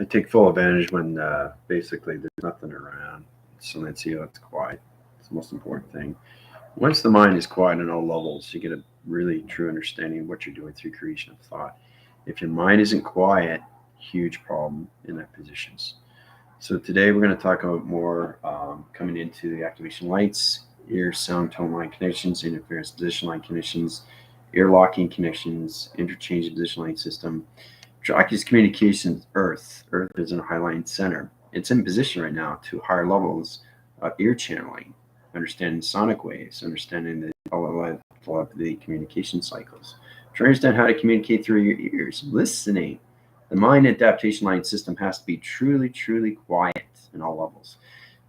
I take full advantage when basically there's nothing around. So let's see how it's quiet. It's the most important thing. Once the mind is quiet on all levels, you get a really true understanding of what you're doing through creation of thought. If your mind isn't quiet, huge problem in that positions. So today we're going to talk about more coming into the activation lights, ear, sound, tone line connections, interference position line connections, ear locking connections, interchange position line system. Traki's communications, Earth. Earth is in a highline center. It's in position right now to higher levels of ear channeling, understanding sonic waves, understanding the communication cycles. To understand how to communicate through your ears, listening. The mind adaptation line system has to be truly, truly quiet in all levels.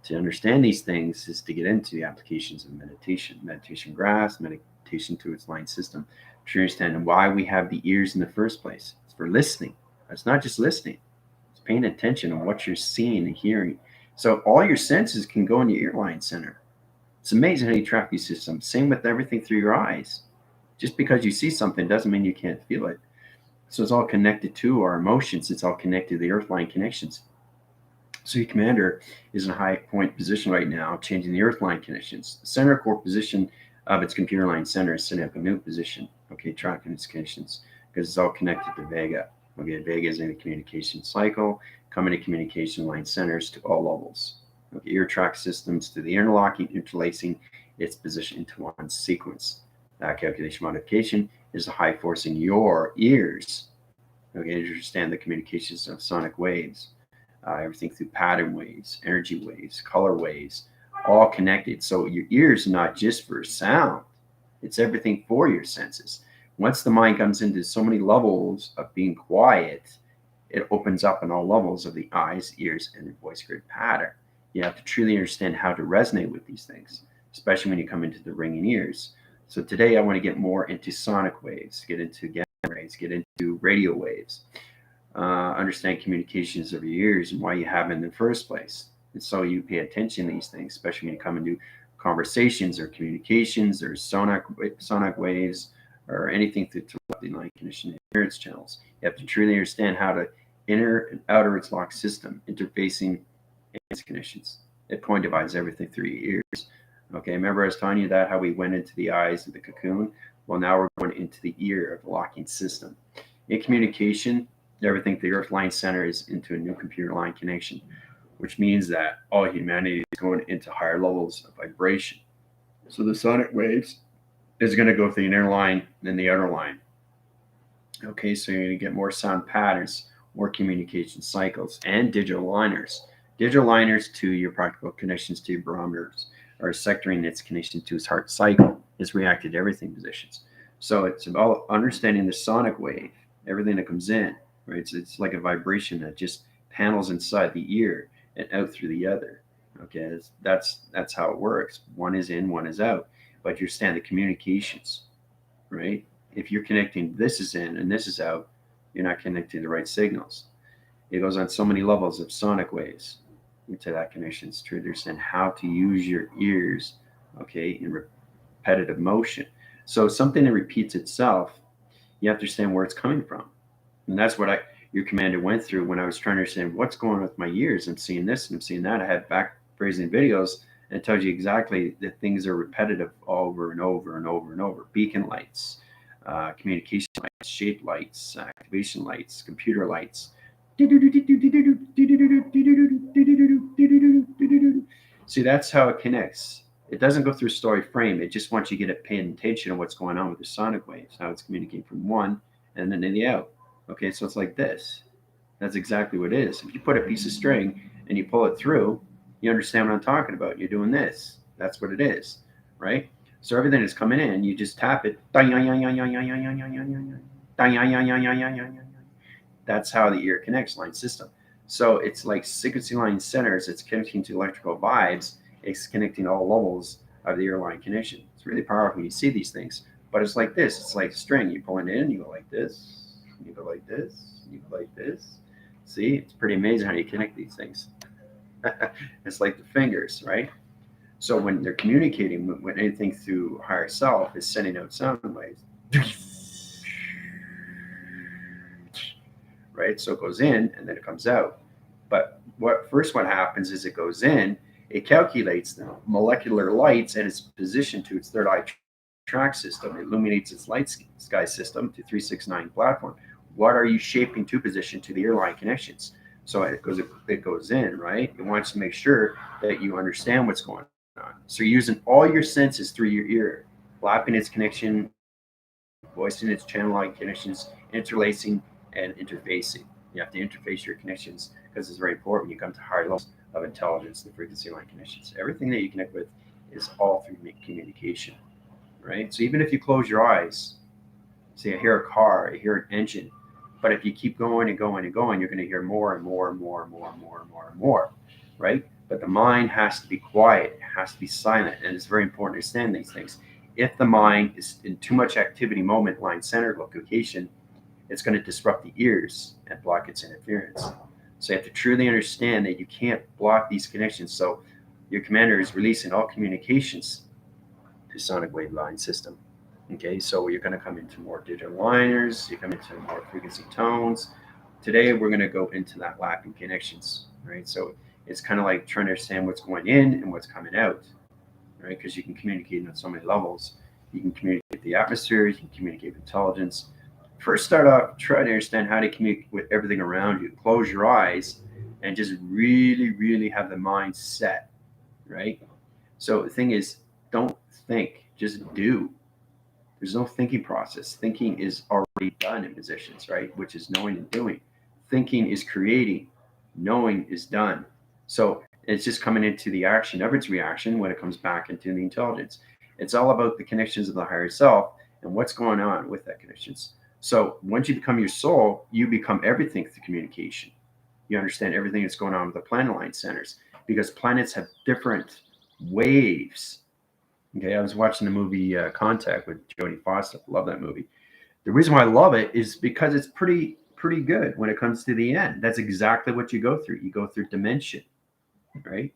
To understand these things is to get into the applications of meditation, meditation graphs, meditation to its line system, to understand why we have the ears in the first place. It's for listening. It's not just listening. It's paying attention on what you're seeing and hearing. So all your senses can go in your ear line center. It's amazing how you track these systems. Same with everything through your eyes. Just because you see something doesn't mean you can't feel it. So it's all connected to our emotions. It's all connected to the earth line connections. So your commander is in a high point position right now, changing the earth line connections. The center core position of its computer line center is setting up a new position, okay, tracking its connections, because it's all connected to Vega. Okay, Vega is in the communication cycle, coming to communication line centers to all levels. Okay, ear track systems to the interlocking, interlacing its position into one sequence. That calculation modification is the high force in your ears. Okay, to understand the communications of sonic waves, everything through pattern waves, energy waves, color waves, all connected. So your ears are not just for sound, it's everything for your senses. Once the mind comes into so many levels of being quiet, it opens up in all levels of the eyes, ears, and the voice grid pattern. You have to truly understand how to resonate with these things, especially when you come into the ringing ears. So today I want to get more into sonic waves, get into gamma rays, get into radio waves, understand communications of your ears and why you have them in the first place. And so you pay attention to these things, especially when you come into conversations or communications or sonic waves or anything through telepathy line conditioning interference channels. You have to truly understand how to inner and outer its lock system, interfacing its connections. It point divides everything through your ears. Okay, remember I was telling you that how we went into the eyes of the cocoon? Well, now we're going into the ear of the locking system. In communication, everything the earth line center is into a new computer line connection, which means that all humanity is going into higher levels of vibration. So the sonic waves is going to go through the inner line and the outer line. Okay, so you're going to get more sound patterns, more communication cycles, and digital liners. Digital liners to your practical connections to your barometers are sectoring its connection to its heart cycle. It's reacted to everything positions. So it's about understanding the sonic wave, everything that comes in, right? It's like a vibration that just panels inside the ear and out through the other. Okay, that's how it works. One is in, one is out. But you understand the communications, right? If you're connecting this is in and this is out, you're not connecting the right signals. It goes on so many levels of sonic waves into that connection. It's to understand how to use your ears, okay, in repetitive motion. So something that repeats itself, you have to understand where it's coming from. And that's what your commander went through when I was trying to understand what's going on with my ears. I'm seeing this and I'm seeing that. I had back phrasing videos and it tells you exactly that things are repetitive over and over and over and over. Beacon lights, communication lights, shape lights, activation lights, computer lights. See, that's how it connects. It doesn't go through story frame. It just wants you to get paying attention to what's going on with the sonic waves, how it's communicating from one and then in the out. Okay, so it's like this. That's exactly what it is. If you put a piece of string and you pull it through, you understand what I'm talking about. You're doing this. That's what it is, right? So everything is coming in. You just tap it. That's how the ear connects line system. So it's like frequency line centers. It's connecting to electrical vibes. It's connecting all levels of the ear line connection. It's really powerful when you see these things. But it's like this. It's like a string. You pull it in. You go like this. You go like this. You go like this. See, it's pretty amazing how you connect these things. It's like the fingers, right? So when they're communicating, when anything through higher self is sending out sound waves, right? So it goes in and then it comes out. But what happens is it goes in, it calculates the molecular lights and its position to its third eye track system. It illuminates its light sky system to 369 platform. What are you shaping to position to the airline connections? So it goes in, right? It wants to make sure that you understand what's going on. So you're using all your senses through your ear, flapping its connection, voicing its channel line connections, interlacing and interfacing. You have to interface your connections because it's very important when you come to higher levels of intelligence, the frequency line connections. Everything that you connect with is all through communication, right? So even if you close your eyes, say I hear a car, I hear an engine, but if you keep going and going and going, you're going to hear more and more and more and more and more and more and more, right? But the mind has to be quiet, it has to be silent, and it's very important to understand these things. If the mind is in too much activity, moment, line, center, location, it's going to disrupt the ears and block its interference. So you have to truly understand that you can't block these connections. So your commander is releasing all communications to sonic wave line system. Okay, so you're going to come into more digital liners, you come into more frequency tones. Today, we're going to go into that lapping connections, right? So it's kind of like trying to understand what's going in and what's coming out, right? Because you can communicate on so many levels. You can communicate the atmosphere, you can communicate intelligence. First, start off, try to understand how to communicate with everything around you. Close your eyes and just really, really have the mind set, right? So the thing is, don't think, just do. There's no thinking process. Thinking is already done in positions, right? Which is knowing and doing. Thinking is creating. Knowing is done. So it's just coming into the action of its reaction when it comes back into the intelligence. It's all about the connections of the higher self and what's going on with that connections. So once you become your soul, you become everything through communication. You understand everything that's going on with the planet line centers because planets have different waves. Okay, I was watching the movie Contact with Jodie Foster. Love that movie. The reason why I love it is because it's pretty good when it comes to the end. That's exactly what you go through. You go through dimension, right?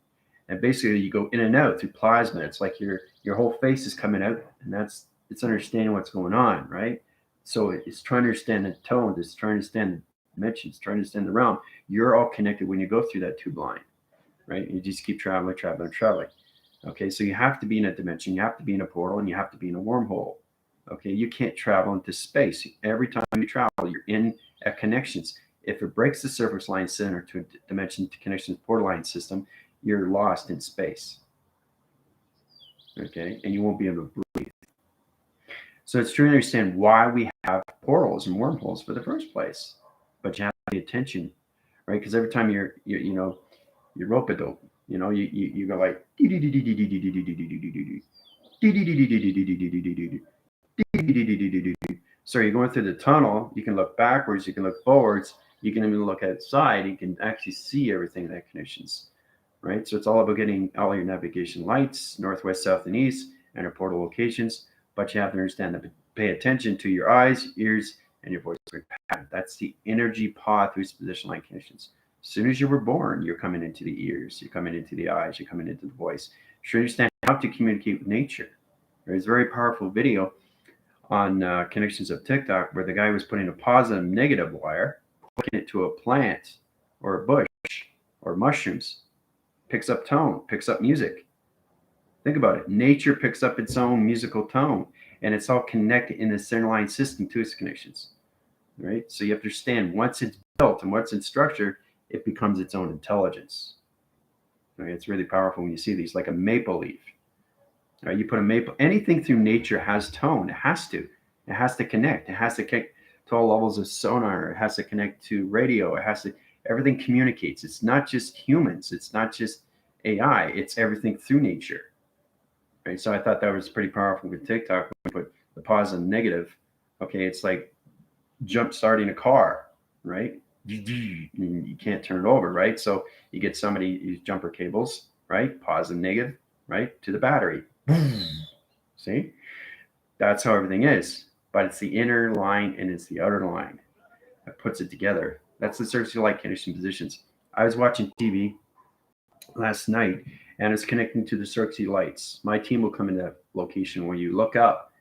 And basically, you go in and out through plasma. It's like your whole face is coming out, and it's understanding what's going on, right? So it's trying to understand the tones. It's trying to understand the dimensions. Trying to understand the realm. You're all connected when you go through that tube line, right? You just keep traveling, traveling, traveling. Okay, so you have to be in a dimension, you have to be in a portal, and you have to be in a wormhole. Okay, you can't travel into space. Every time you travel, you're in at connections. If it breaks the surface line center to a dimension to connections portal line system, you're lost in space. Okay, and you won't be able to breathe. So it's true to understand why we have portals and wormholes for the first place. But you have to pay attention, right? Because every time you rope a dope, you go like so you're going through the tunnel, you can look backwards, you can look forwards, you can even look outside, you can actually see everything that connections, right? So it's all about getting all your navigation lights, northwest, south, and east, and your portal locations, but you have to understand that pay attention to your eyes, ears, and your voice pattern. That's the energy path through position line connections. As soon as you were born, you're coming into the ears, you're coming into the eyes, you're coming into the voice. You should understand how to communicate with nature. There's a very powerful video on connections of TikTok where the guy was putting a positive and negative wire, hooking it to a plant or a bush or mushrooms, picks up tone, picks up music. Think about it. Nature picks up its own musical tone, and it's all connected in the center line system to its connections. Right? So you have to understand once it's built and once in structure, it becomes its own intelligence. Right? It's really powerful when you see these, like a maple leaf. Right? You put a maple, anything through nature has tone. It has to. It has to connect. It has to connect to all levels of sonar. It has to connect to radio. It has to, everything communicates. It's not just humans. It's not just AI. It's everything through nature. Right? So I thought that was pretty powerful with TikTok. When you put the positive and negative, okay, it's like jump starting a car, right? You can't turn it over, right? So you get somebody use jumper cables, right? Positive, negative, right? To the battery. See? That's how everything is. But it's the inner line and it's the outer line that puts it together. That's the circular light condition positions. I was watching TV last night and it's connecting to the circular lights. My team will come in that location where you look up,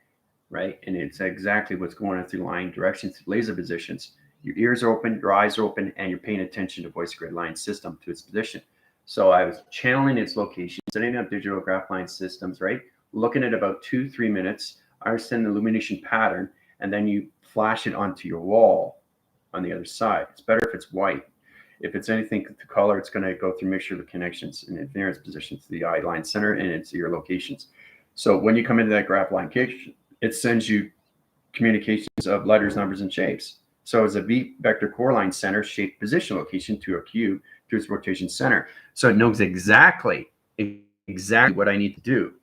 right? And it's exactly what's going on through line directions, laser positions. Your ears are open, your eyes are open, and you're paying attention to voice grid line system to its position. So I was channeling its location, setting up digital graph line systems, right? Looking at about 2-3 minutes, I understand the illumination pattern, and then you flash it onto your wall on the other side. It's better if it's white. If it's anything to color, it's going to go through mixture of connections and interference positions to the eye line center and into your locations. So when you come into that graph line connection, it sends you communications of letters, numbers, and shapes. So it's a V vector core line center shape position location to a cube to its rotation center. So it knows exactly what I need to do.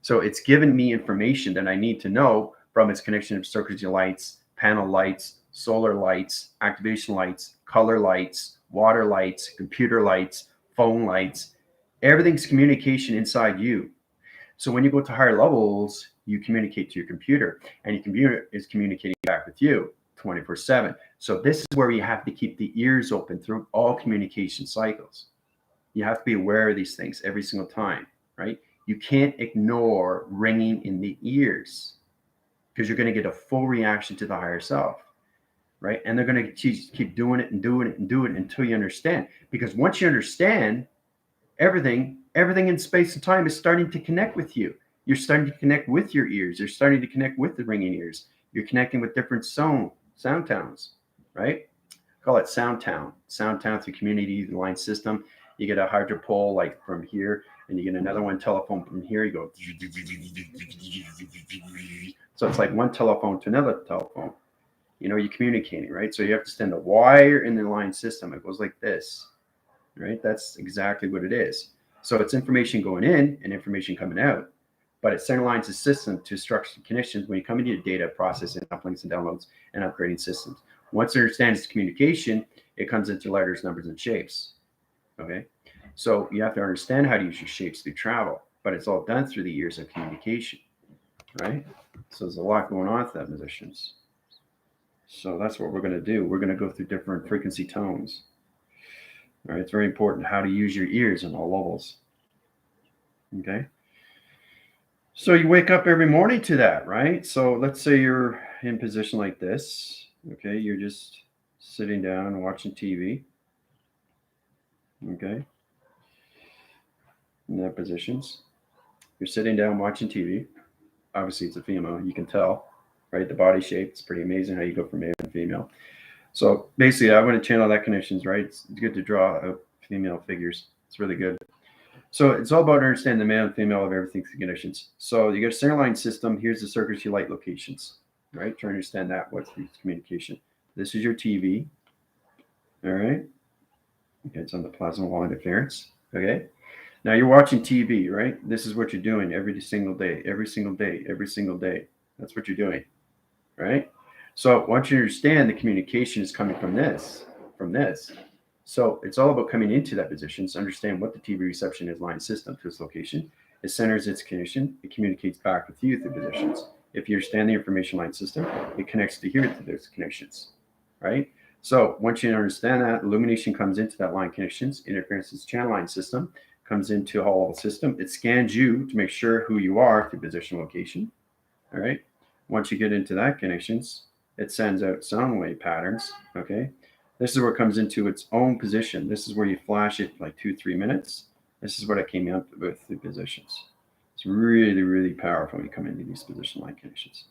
So it's given me information that I need to know from its connection of circuitry lights, panel lights, solar lights, activation lights, color lights, water lights, computer lights, phone lights. Everything's communication inside you. So when you go to higher levels, you communicate to your computer, and your computer is communicating back with you 24/7. So this is where you have to keep the ears open through all communication cycles. You have to be aware of these things every single time, right? You can't ignore ringing in the ears because you're going to get a full reaction to the higher self, right? And they're going to keep doing it and doing it and doing it until you understand. Because once you understand, everything in space and time is starting to connect with you. You're starting to connect with your ears. You're starting to connect with the ringing ears. You're connecting with different sound towns, right? Call it sound town through community line system. You get a hydropole like from here, and you get another one telephone from here. You go, so it's like one telephone to another telephone. You know, you're communicating, right? So you have to send a wire in the line system. It goes like this, right? That's exactly what it is. So it's information going in and information coming out, but it centralizes the system to structured connections when you come into your data processing, uplinks and downloads, and upgrading systems. Once it understands communication, it comes into letters, numbers, and shapes. Okay, so you have to understand how to use your shapes through travel, but it's all done through the years of communication, right? So there's a lot going on with that, musicians. So that's what we're going to do. We're going to go through different frequency tones. All right, it's very important how to use your ears on all levels. Okay. So you wake up every morning to that, right? So let's say you're in position like this. Okay, you're just sitting down and watching TV. Okay. In that positions. You're sitting down watching TV. Obviously, it's a female. You can tell, right? The body shape. It's pretty amazing how you go from male to female. So basically, I want to channel that connections, right? It's good to draw out female figures. It's really good. So it's all about understanding the male and female of everything through connections. So you got a center line system. Here's the circuits you light locations, right? Try to understand that what's the communication. This is your TV. All right. Okay, it's on the plasma wall interference. Okay. Now you're watching TV, right? This is what you're doing every single day, every single day, every single day. That's what you're doing, right? So once you understand the communication is coming from this. So it's all about coming into that position to understand what the TV reception is line system to its location. It centers its connection. It communicates back with you through positions. If you understand the information line system, it connects to here to those connections, right? So once you understand that, illumination comes into that line connections, interference is channel line system, comes into a whole level system. It scans you to make sure who you are through position location, all right? Once you get into that connections, it sends out sound wave patterns, okay? This is where it comes into its own position. This is where you flash it like 2-3 minutes. This is what I came up with the positions. It's really, really powerful when you come into these position line connections.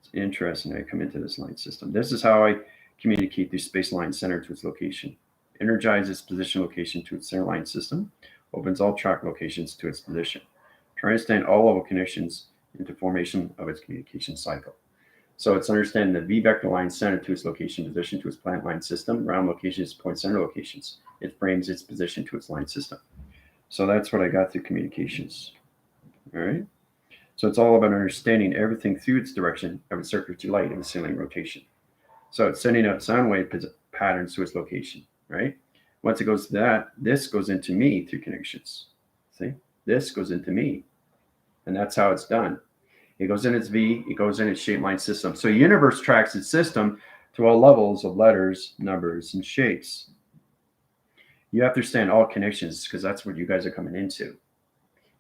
It's interesting how I come into this line system. This is how I communicate the space line center to its location. Energizes position location to its center line system. Opens all track locations to its position. Try to understand all level connections into formation of its communication cycle. So it's understanding the V vector line center to its location position to its plant line system, round locations, point center locations. It frames its position to its line system. So that's what I got through communications. All right. So it's all about understanding everything through its direction of its circuitry light and ceiling rotation. So it's sending out sound wave patterns to its location, right? Once it goes to that, this goes into me through connections. See, this goes into me. And that's how it's done. It goes in its V, it goes in its shape line system. So universe tracks its system to all levels of letters, numbers, and shapes. You have to understand all connections because that's what you guys are coming into.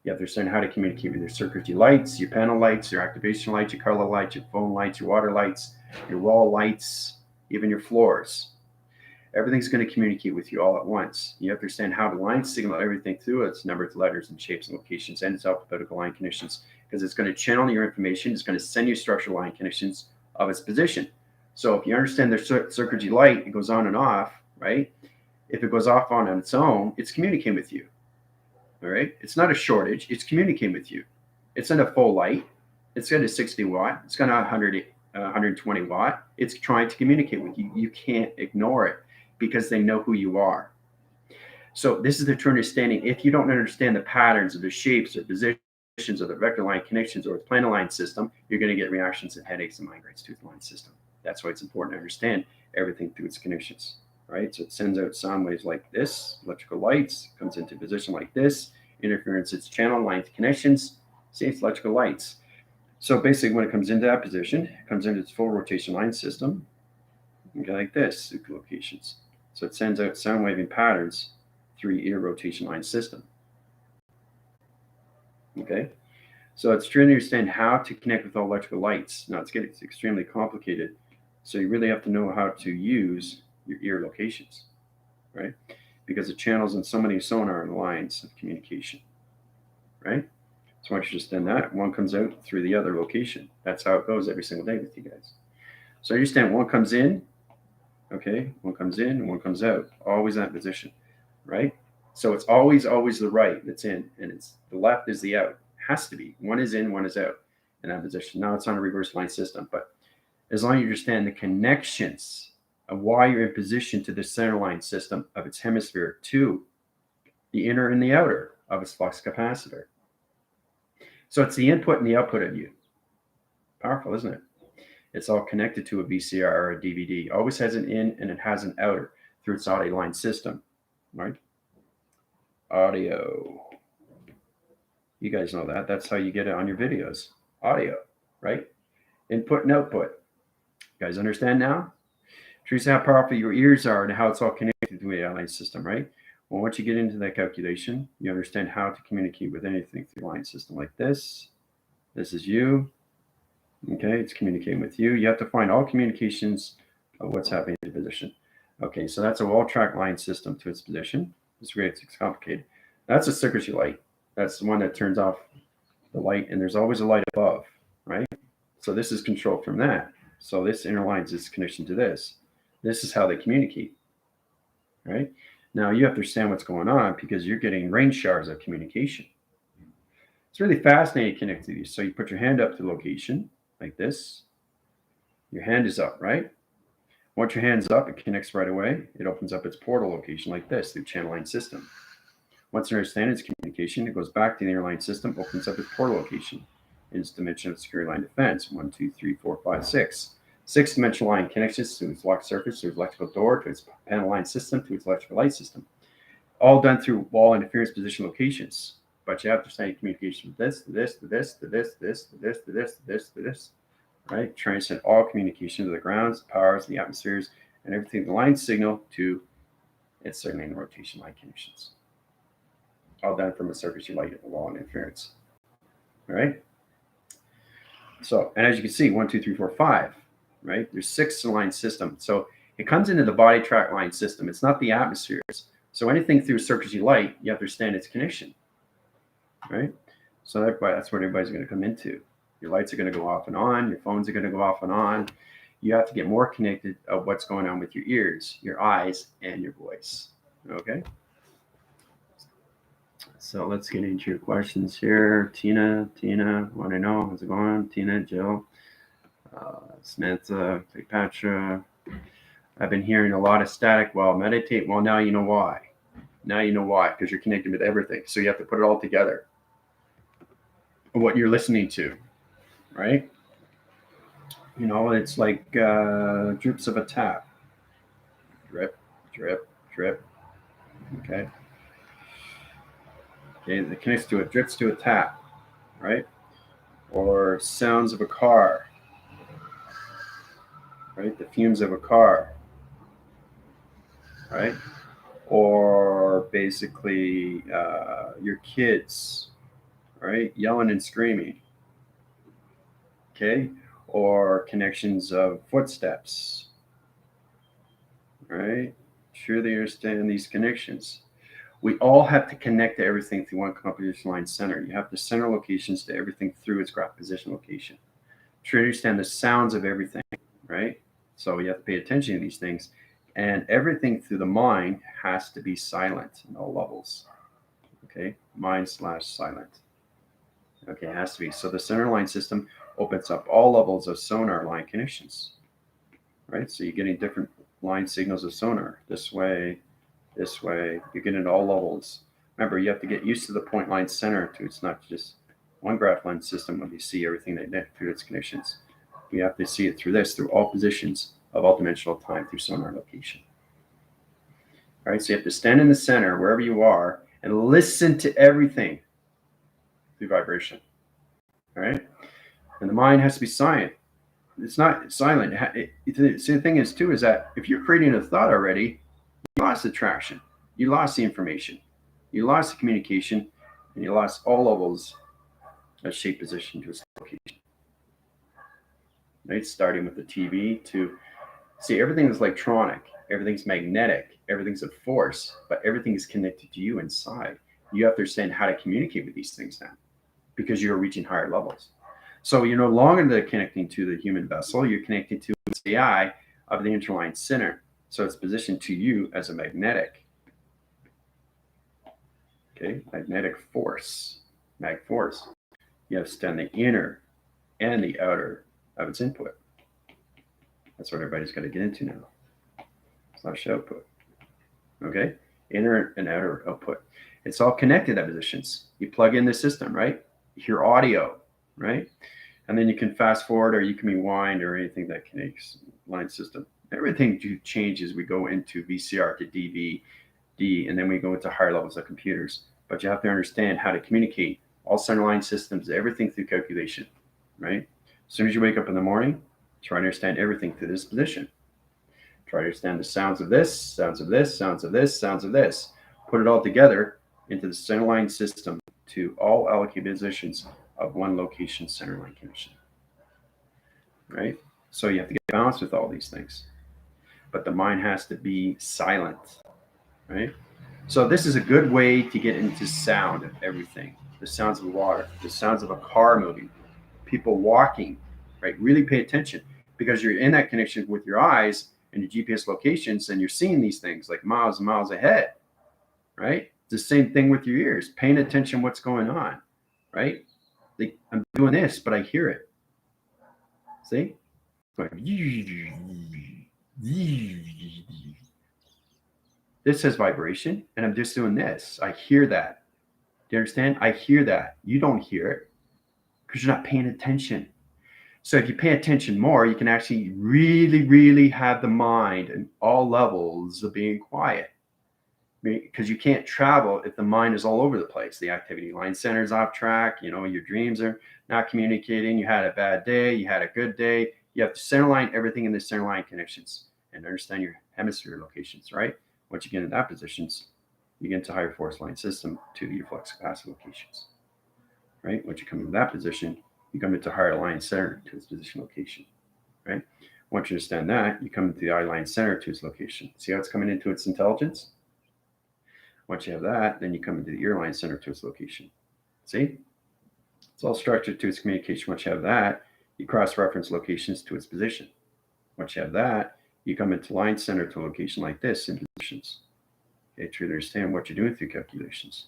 You have to understand how to communicate with your circuitry lights, your panel lights, your activation lights, your color lights, your phone lights, your water lights, your wall lights, even your floors. Everything's going to communicate with you all at once. You have to understand how the lines signal everything through its numbers, letters, and shapes and locations, and its alphabetical line connections, because it's going to channel your information. It's going to send you structural line connections of its position. So if you understand the circuitry light, it goes on and off, right? If it goes off on its own, it's communicating with you. All right. It's not a shortage. It's communicating with you. It's in a full light. It's got a 60 watt. It's got a 120 watt. It's trying to communicate with you. You can't ignore it because they know who you are. So this is the true understanding. If you don't understand the patterns of the shapes or positions of the vector line connections or the planar line system, you're going to get reactions and headaches and migraines through the line system. That's why it's important to understand everything through its connections. Right? So it sends out sound waves like this, electrical lights, comes into position like this, interference, its channel, line connections, see, it's electrical lights. So basically when it comes into that position, it comes into its full rotation line system, okay, like this, locations. So it sends out sound waving patterns through your rotation line system. Okay, so it's trying to understand how to connect with all electrical lights. Now it's getting extremely complicated, so you really have to know how to use your ear locations, right? Because it channels in so many sonar lines of communication, right? So once you understand that, one comes out through the other location. That's how it goes every single day with you guys. So you understand one comes in, okay, one comes in and one comes out, always in that position, right? So it's always the right that's in, and it's the left is the out. Has to be. One is in, one is out in that position. Now it's on a reverse line system, but as long as you understand the connections of why you're in position to the center line system of its hemisphere to the inner and the outer of its flux capacitor. So it's the input and the output of you. Powerful, isn't it? It's all connected to a VCR or a DVD. Always has an in and it has an outer through its audio line system, right? Audio. You guys know that. That's how you get it on your videos. Audio, right? Input and output. You guys understand now? Teresa, how powerful your ears are and how it's all connected to the line system, right? Well, once you get into that calculation, you understand how to communicate with anything through the line system like this. This is you. Okay, it's communicating with you. You have to find all communications of what's happening in the position. Okay, so that's a wall-track line system to its position. It's great, it's complicated. That's a circuitry light. That's the one that turns off the light, and there's always a light above, right? So this is controlled from that. So this interlines its connection to this. This is how they communicate, right? Now you have to understand what's going on because you're getting rain showers of communication. It's really fascinating to connect to these. So you put your hand up to location like this. Your hand is up, right? Once your hand's up, it connects right away. It opens up its portal location like this through channel line system. Once you understand its communication, it goes back to the interline system, opens up its portal location in its dimension of security line defense. 1, 2, 3, 4, 5, 6. 6-dimensional line connections to its lock surface, to its electrical door, to its panel line system, to its electrical light system. All done through wall interference position locations. But you have to understand communication from this, to this, to this, to this, to this, to this, to this, to this, to this. Right? Trying to send all communication to the grounds, the powers, the atmospheres, and everything the line signal to its circuit and rotation line connections. All done from a circuitry light at the wall and interference. All right? So, and as you can see, 1, 2, 3, 4, 5. Right? There's 6 line system. So it comes into the body track line system. It's not the atmospheres. So anything through circuitry light, you have to understand its connection. Right? So that's what everybody's going to come into. Your lights are going to go off and on. Your phones are going to go off and on. You have to get more connected of what's going on with your ears, your eyes, and your voice. Okay? So let's get into your questions here. Tina, want to know how's it going? Tina, Jill, Samantha, Cleopatra. I've been hearing a lot of static while I meditate. Well, now you know why. Now you know why, because you're connected with everything. So you have to put it all together. What you're listening to, right? You know, it's like drips of a tap. Drip, drip, drip. Okay. Okay, it connects to it, drips to a tap, right? Or sounds of a car, right? The fumes of a car, right? Or basically your kids, right? Yelling and screaming, okay? Or connections of footsteps, right? Truly understand these connections. We all have to connect to everything through one composition line center. You have to center locations to everything through its graph position location. Truly understand the sounds of everything, right? So you have to pay attention to these things. And everything through the mind has to be silent in all levels. Okay, mind/silent. Okay, it has to be. So the center line system opens up all levels of sonar line connections, right? So you're getting different line signals of sonar this way, this way. You get into all levels. Remember, you have to get used to the point line center too. It's not just one graph line system when you see everything that through its connections. You have to see it through this, through all positions of all dimensional time through sonar location. All right, so you have to stand in the center wherever you are and listen to everything through vibration. All right, and the mind has to be silent. It's not silent. See, the thing is too is that if you're creating a thought already, you lost the traction, you lost the information, you lost the communication, and you lost all levels of shape, position to its location. Right, starting with the TV to see everything is electronic, everything's magnetic, everything's a force, but everything is connected to you inside. You have to understand how to communicate with these things now, because you're reaching higher levels. So you're no longer connecting to the human vessel, you're connecting to the AI of the interline center. So it's positioned to you as a magnetic. Okay, magnetic force, mag force. You have to stand the inner and the outer of its input. That's what everybody's got to get into now. Slash output. Okay, inner and outer output. It's all connected at positions. You plug in the system, right? You hear audio, right? And then you can fast forward or you can rewind or anything that connects line system. Everything changes. We go into VCR to DVD, and then we go into higher levels of computers. But you have to understand how to communicate all center line systems, everything through calculation, right? As soon as you wake up in the morning, try to understand everything through this position. Try to understand the sounds of this, sounds of this, sounds of this, sounds of this. Put it all together into the center line system to all allocated positions of one location center line connection. Right? So you have to get balanced with all these things. But the mind has to be silent. Right? So this is a good way to get into sound of everything. The sounds of water, the sounds of a car moving, people walking, right? Really pay attention because you're in that connection with your eyes and your GPS locations and you're seeing these things like miles and miles ahead, right? It's the same thing with your ears, paying attention what's going on, right? Like I'm doing this, but I hear it. See? This says vibration, and I'm just doing this. I hear that. Do you understand? I hear that. You don't hear it because you're not paying attention. So if you pay attention more, you can actually really, really have the mind in all levels of being quiet. Because you can't travel if the mind is all over the place. The activity line center is off track. Your dreams are not communicating. You had a bad day. You had a good day. You have to center line everything in the center line connections and understand your hemisphere locations, right? Once you get into that positions, you get into higher force line system to your flux capacitor locations, right? Once you come into that position, you come into higher line center to its position location, right? Once you understand that, you come into the eye line center to its location. See how it's coming into its intelligence? Once you have that, then you come into the ear line center to its location. See? It's all structured to its communication. Once you have that, you cross-reference locations to its position. Once you have that, you come into line center to a location like this in positions. Okay, to understand what you're doing through calculations.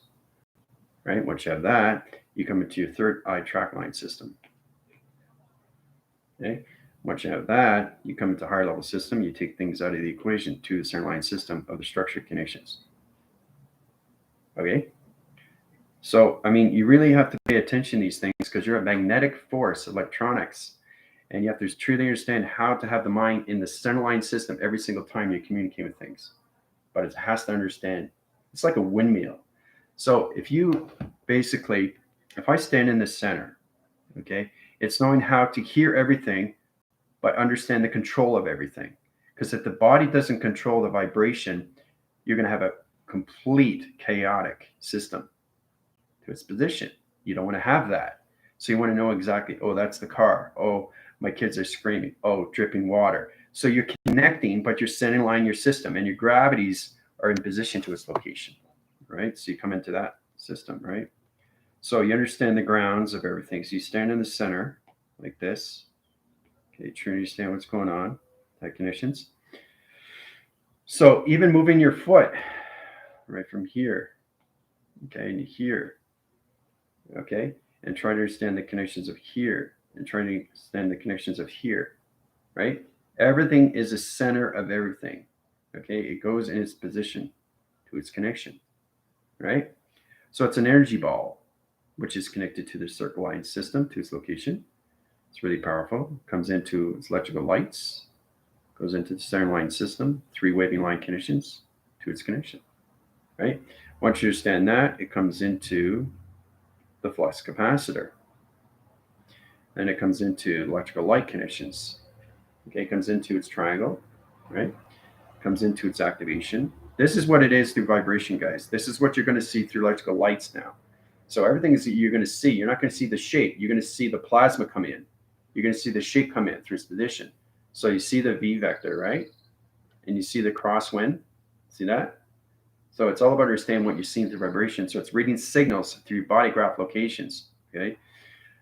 Right? Once you have that, you come into your third eye track line system. Okay? Once you have that, you come into higher level system, you take things out of the equation to the center line system of the structured connections. Okay? So, you really have to pay attention to these things because you're a magnetic force, electronics, and you have to truly understand how to have the mind in the center line system every single time you communicate with things. But it has to understand, it's like a windmill. So if I stand in the center, okay, it's knowing how to hear everything, but understand the control of everything. Because if the body doesn't control the vibration, you're going to have a complete chaotic system to its position. You don't want to have that. So you want to know exactly, oh, that's the car. Oh, my kids are screaming. Oh, dripping water. So you're connecting, but you're setting in line your system, and your gravities are in position to its location, right? So you come into that system, right? So you understand the grounds of everything. So you stand in the center like this. Okay, try to understand what's going on, tight connections. So even moving your foot right from here, okay, and here, okay, and try to understand the connections of here, and try to understand the connections of here, right? Everything is a center of everything, okay? It goes in its position to its connection, right? So it's an energy ball, which is connected to the circle line system, to its location. It's really powerful. Comes into its electrical lights, goes into the center line system, 3 waving line connections to its connection, right? Once you understand that, it comes into the flux capacitor. Then it comes into electrical light connections. Okay, it comes into its triangle, right? Comes into its activation. This is what it is through vibration, guys. This is what you're going to see through electrical lights now. So everything is that you're going to see. You're not going to see the shape. You're going to see the plasma come in. You're going to see the shape come in through its position. So you see the V vector, right? And you see the crosswind. See that? So it's all about understanding what you're seeing through vibration. So it's reading signals through body graph locations. Okay.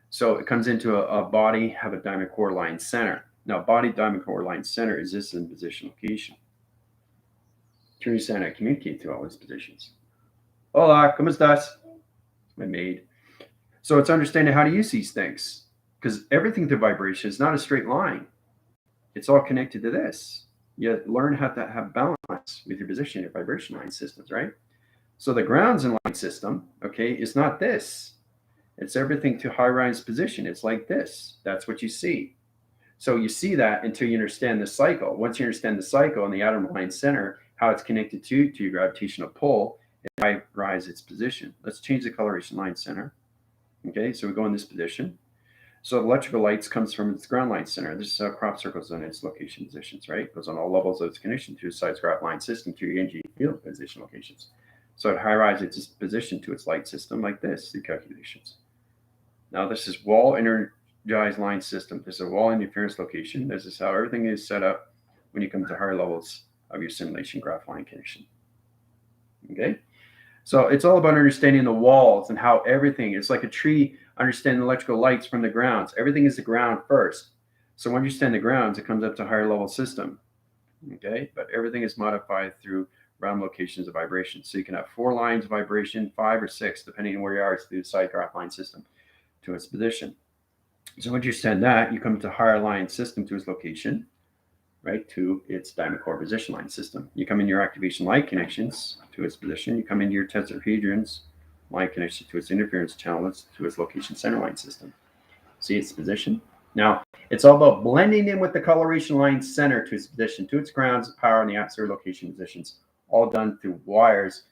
So it comes into a body, have a diamond core line center. Now, body diamond core line center is this in position location. To understand, I communicate through all these positions. Hola, ¿cómo estás? My maid. So it's understanding how to use these things, because everything through vibration is not a straight line. It's all connected to this. You learn how to have balance with your position, your vibration line systems, right? So the grounds in line system, okay, is not this. It's everything to high rise position. It's like this. That's what you see. So you see that until you understand the cycle. Once you understand the cycle and the atom line center, how it's connected to your gravitational pull, it might rise its position. Let's change the coloration line center. Okay, so we go in this position. So the electrical lights comes from its ground line center. This is how crop circles on its location positions, right? It goes on all levels of its connection to the sides graph line system to your energy field position locations. So it high rises its position to its light system like this, the calculations. Now this is wall energized line system. This is a wall interference location. This is how everything is set up when you come to higher levels of your simulation graph line connection. Okay? So it's all about understanding the walls and how everything is like a tree, understanding electrical lights from the grounds. Everything is the ground first. So when you understand the grounds, it comes up to higher level system. Okay, but everything is modified through round locations of vibration. So you can have 4 lines of vibration, 5 or 6, depending on where you are through the side graph line system to its position. So once you understand that, you come to higher line system to its location, right, to its diamond core position line system. You come in your activation light connections to its position. You come into your tetrahedrons light connection to its interference channels to its location center line system. See its position? Now, it's all about blending in with the coloration line center to its position, to its grounds, power, and the atmosphere location positions, all done through wires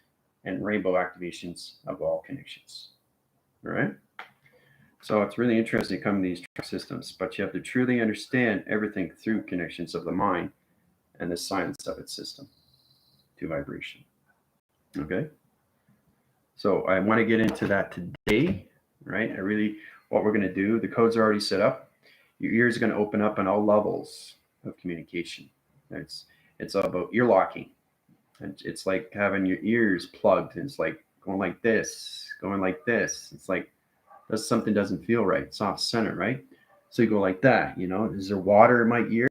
and rainbow activations of all connections. All right? So it's really interesting to come to these systems, but you have to truly understand everything through connections of the mind and the science of its system to vibration. Okay? So I want to get into that today, right? What we're going to do, the codes are already set up. Your ears are going to open up on all levels of communication. It's all about ear locking. And it's like having your ears plugged, and it's like going like this, going like this. It's like something doesn't feel right. It's off center, right? So you go like that, is there water in my ear?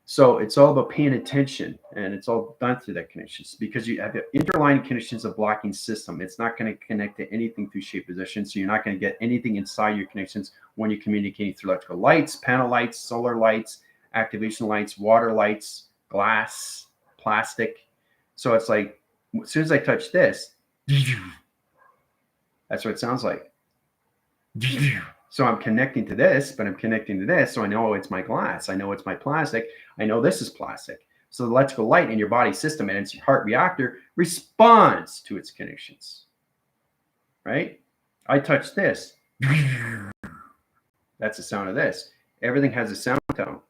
So it's all about paying attention, and it's all done through that connections, because you have interline connections of blocking system. It's not going to connect to anything through shape position. So you're not going to get anything inside your connections when you're communicating through electrical lights, panel lights, solar lights, activation lights, water lights, glass, plastic. So it's like, as soon as I touch this, that's what it sounds like. So I'm connecting to this, but I'm connecting to this. So I know it's my glass. I know it's my plastic. I know this is plastic. So the electrical light in your body system and its heart reactor responds to its connections, right? I touch this. That's the sound of this. Everything has a sound tone,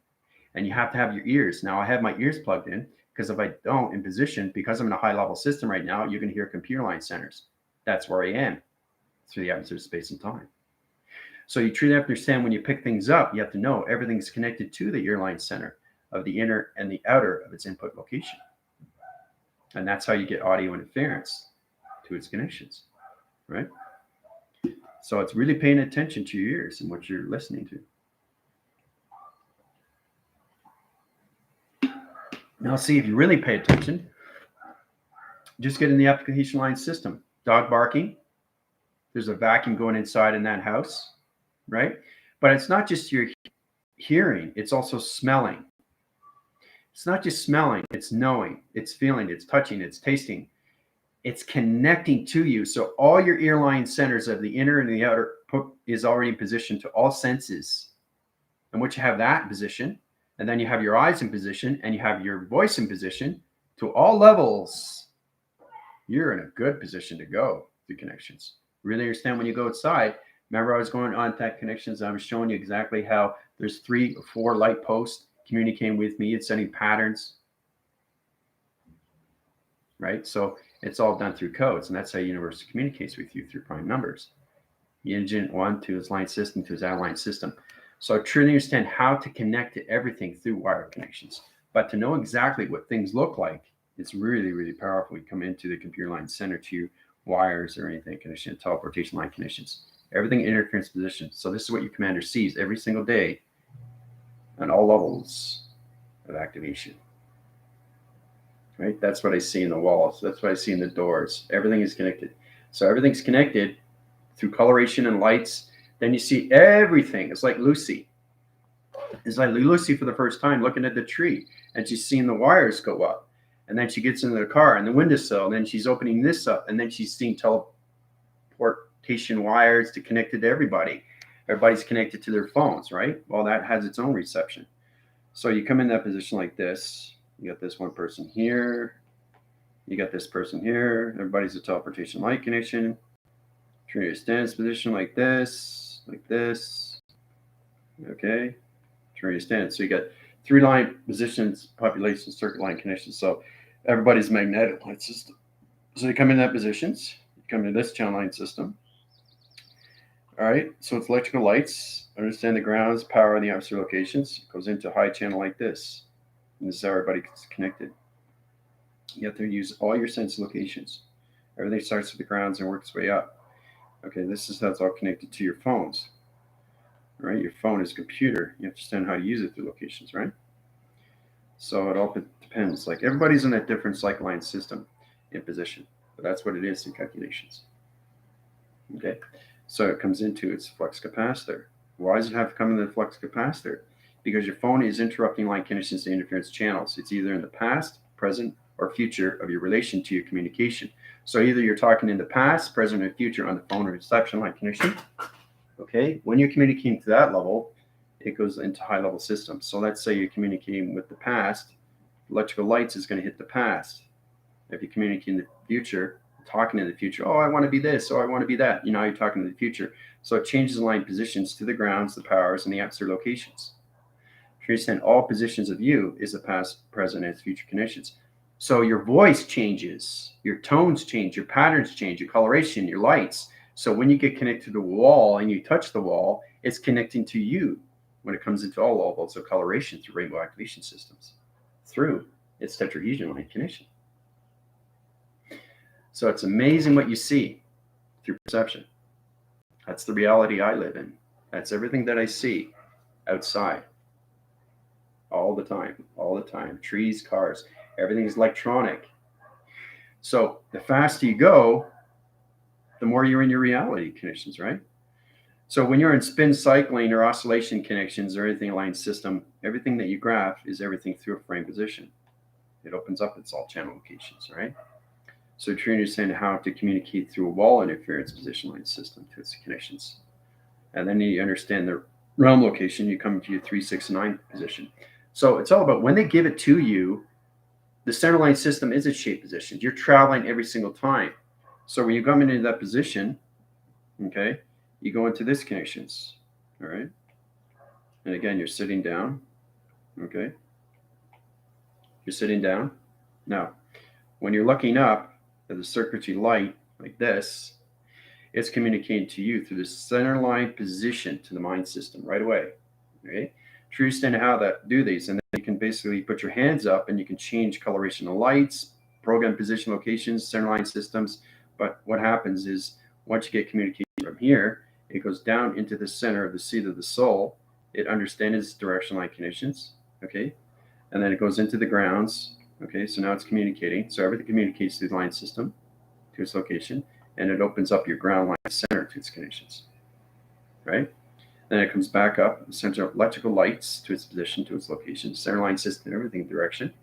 and you have to have your ears. Now I have my ears plugged in, because if I don't in position, because I'm in a high level system right now, you're going to hear computer line centers. That's where I am through the atmosphere of space and time. So you truly have to understand when you pick things up, you have to know everything's connected to the ear line center. of the inner and the outer of its input location. And that's how you get audio interference to its connections, right? So it's really paying attention to your ears and what you're listening to. Now, see, if you really pay attention, just get in the application line system. Dog barking. There's a vacuum going inside in that house, right? But it's not just your hearing, it's also smelling. It's not just smelling, it's knowing, it's feeling, it's touching, it's tasting. It's connecting to you. So all your ear line centers of the inner and the outer is already in position to all senses. And once you have that in position, and then you have your eyes in position, and you have your voice in position to all levels, you're in a good position to go through connections. Really understand when you go outside. Remember, I was going on that connections. I was showing you exactly how there's 3 or 4 light posts communicating with me. It's sending patterns, right? So it's all done through codes, and that's how the universe communicates with you, through prime numbers. Unit 1 to its line system to its out line system. So truly understand how to connect to everything through wire connections. But to know exactly what things look like, it's really, really powerful. You come into the computer line center to wires or anything, connection, teleportation line connections, everything in interference position. So this is what your commander sees every single day on all levels of activation. Right? That's what I see in the walls. That's what I see in the doors. Everything is connected. So everything's connected through coloration and lights. Then you see everything. It's like Lucy. It's like Lucy for the first time looking at the tree, and she's seeing the wires go up. And then she gets into the car and the windowsill, and then she's opening this up, and then she's seeing teleportation wires to connect it to everybody. Everybody's connected to their phones, right? Well, that has its own reception. So you come in that position like this. You got this one person here. You got this person here. Everybody's a teleportation light connection. Trinity stance position like this, like this. Okay. Trinity stance. So you got 3 line positions, population, circuit line connections. So everybody's magnetic line system. So you come in that positions. You come into this channel line system. All right. So it's electrical lights. Understand the grounds, power, and the opposite locations. It goes into high channel like this. And this is how everybody's connected. You have to use all your sense locations. Everything starts with the grounds and works its way up. Okay, this is how it's all connected to your phones. All right, your phone is a computer. You have to understand how to use it through locations, right? So it all depends. Like everybody's in a different cycle line system in position. But that's what it is in calculations. Okay, so it comes into its flux capacitor. Why does it have to come into the flux capacitor? Because your phone is interrupting line connections to interference channels. It's either in the past, present, or future of your relation to your communication. So either you're talking in the past, present, or future on the phone or reception line connection. Okay, when you're communicating to that level, it goes into high level systems. So let's say you're communicating with the past, electrical lights is going to hit the past. If you're communicating the future, talking in the future, oh, I want to be this, or I want to be that. You know, you're talking to the future. So it changes the line positions to the grounds, the powers, and the absolute locations. To understand all positions of you is the past, present, and future connections. So your voice changes, your tones change, your patterns change, your coloration, your lights. So when you get connected to the wall and you touch the wall, it's connecting to you when it comes into all levels of coloration through rainbow activation systems, through its tetrahedron line connection. So it's amazing what you see through perception. That's the reality I live in. That's everything that I see outside. All the time. Trees, cars, everything is electronic. So the faster you go, the more you're in your reality connections, right? So when you're in spin cycling or oscillation connections or anything line system, everything that you graph is everything through a frame position. It opens up its all channel locations, right? So to understand how to communicate through a wall interference position line system to its connections. And then you understand the realm location, you come to your 3, 6, 9 position. So it's all about when they give it to you, the center line system is its shape position. You're traveling every single time. So when you come into that position, okay, you go into this connections, all right? And again, you're sitting down, okay? You're sitting down. Now, when you're looking up at the circuitry light like this, it's communicating to you through the center line position to the mind system right away, right? to understand how to do these. And then you can basically put your hands up and you can change coloration of lights, program position locations, center line systems. But what happens is once you get communication from here, it goes down into the center of the seat of the soul. It understands direction line conditions, okay? And then it goes into the grounds, okay? So now it's communicating. So everything communicates through the line system to its location, and it opens up your ground line center to its conditions, right? Then it comes back up, center electrical lights to its position, to its location, center line system, everything direction.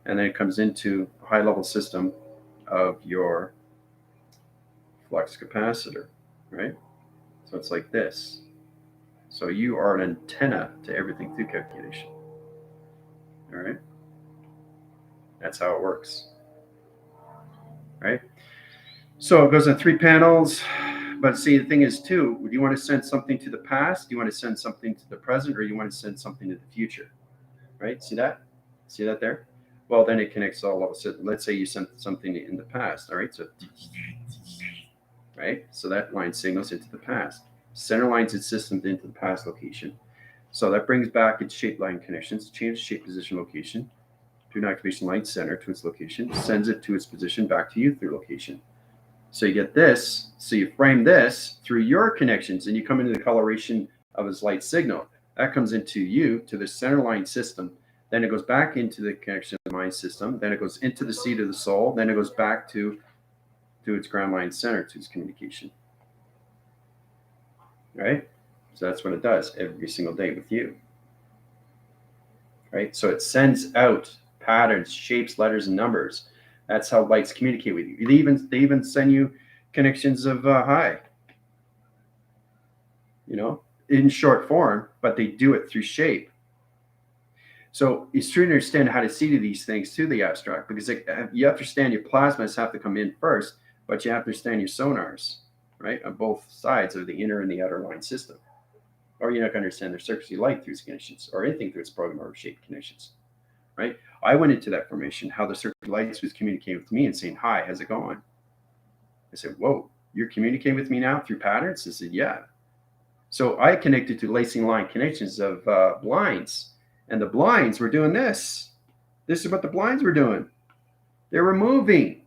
And then it comes into a high level system of your flux capacitor, right? So it's like this. So you are an antenna to everything through calculation. All right. That's how it works. Right. So it goes in 3 panels. But see, the thing is, too, do you want to send something to the past? Do you want to send something to the present? Or you want to send something to the future? Right? See that? See that there? Well, then it connects all of it. Let's say you sent something in the past. All right. So, right. So that line signals into the past. Center lines its system into the past location. So that brings back its shape line connections, changes shape position location to an activation light center to its location, sends it to its position back to you through location. So you get this. So you frame this through your connections, and you come into the coloration of its light signal. That comes into you to the center line system. Then it goes back into the connection of the mind system. Then it goes into the seat of the soul. Then it goes back to its ground line center to its communication. Right? So that's what it does every single day with you. Right? So it sends out patterns, shapes, letters, and numbers. That's how lights communicate with you. They even send you connections of hi, in short form, but they do it through shape. So it's true to understand how to see to these things through the abstract, because you understand your plasmas have to come in first, but you have to understand your sonars, right, on both sides of the inner and the outer line system. Or you're not going to understand their circuitry light through its conditions, or anything through its program or shape conditions, right? I went into that formation, how the circuit lights was communicating with me and saying, hi, how's it going? I said, whoa, you're communicating with me now through patterns? I said, yeah. So I connected to lacing line connections of blinds, and the blinds were doing this. This is what the blinds were doing. They were moving.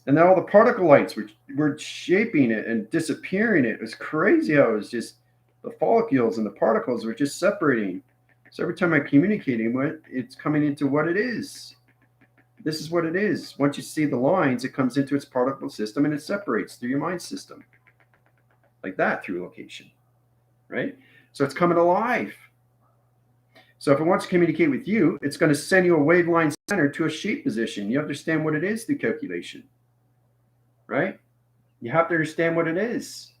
And then all the particle lights were shaping it and disappearing. It was crazy how it was just the follicles and the particles were just separating. So every time I communicate with, it's coming into what it is. This is what it is. Once you see the lines, it comes into its particle system and it separates through your mind system. Like that through location, right? So it's coming alive. So if it wants to communicate with you, it's going to send you a wave line center to a shape position. You understand what it is through calculation, right? You have to understand what it is.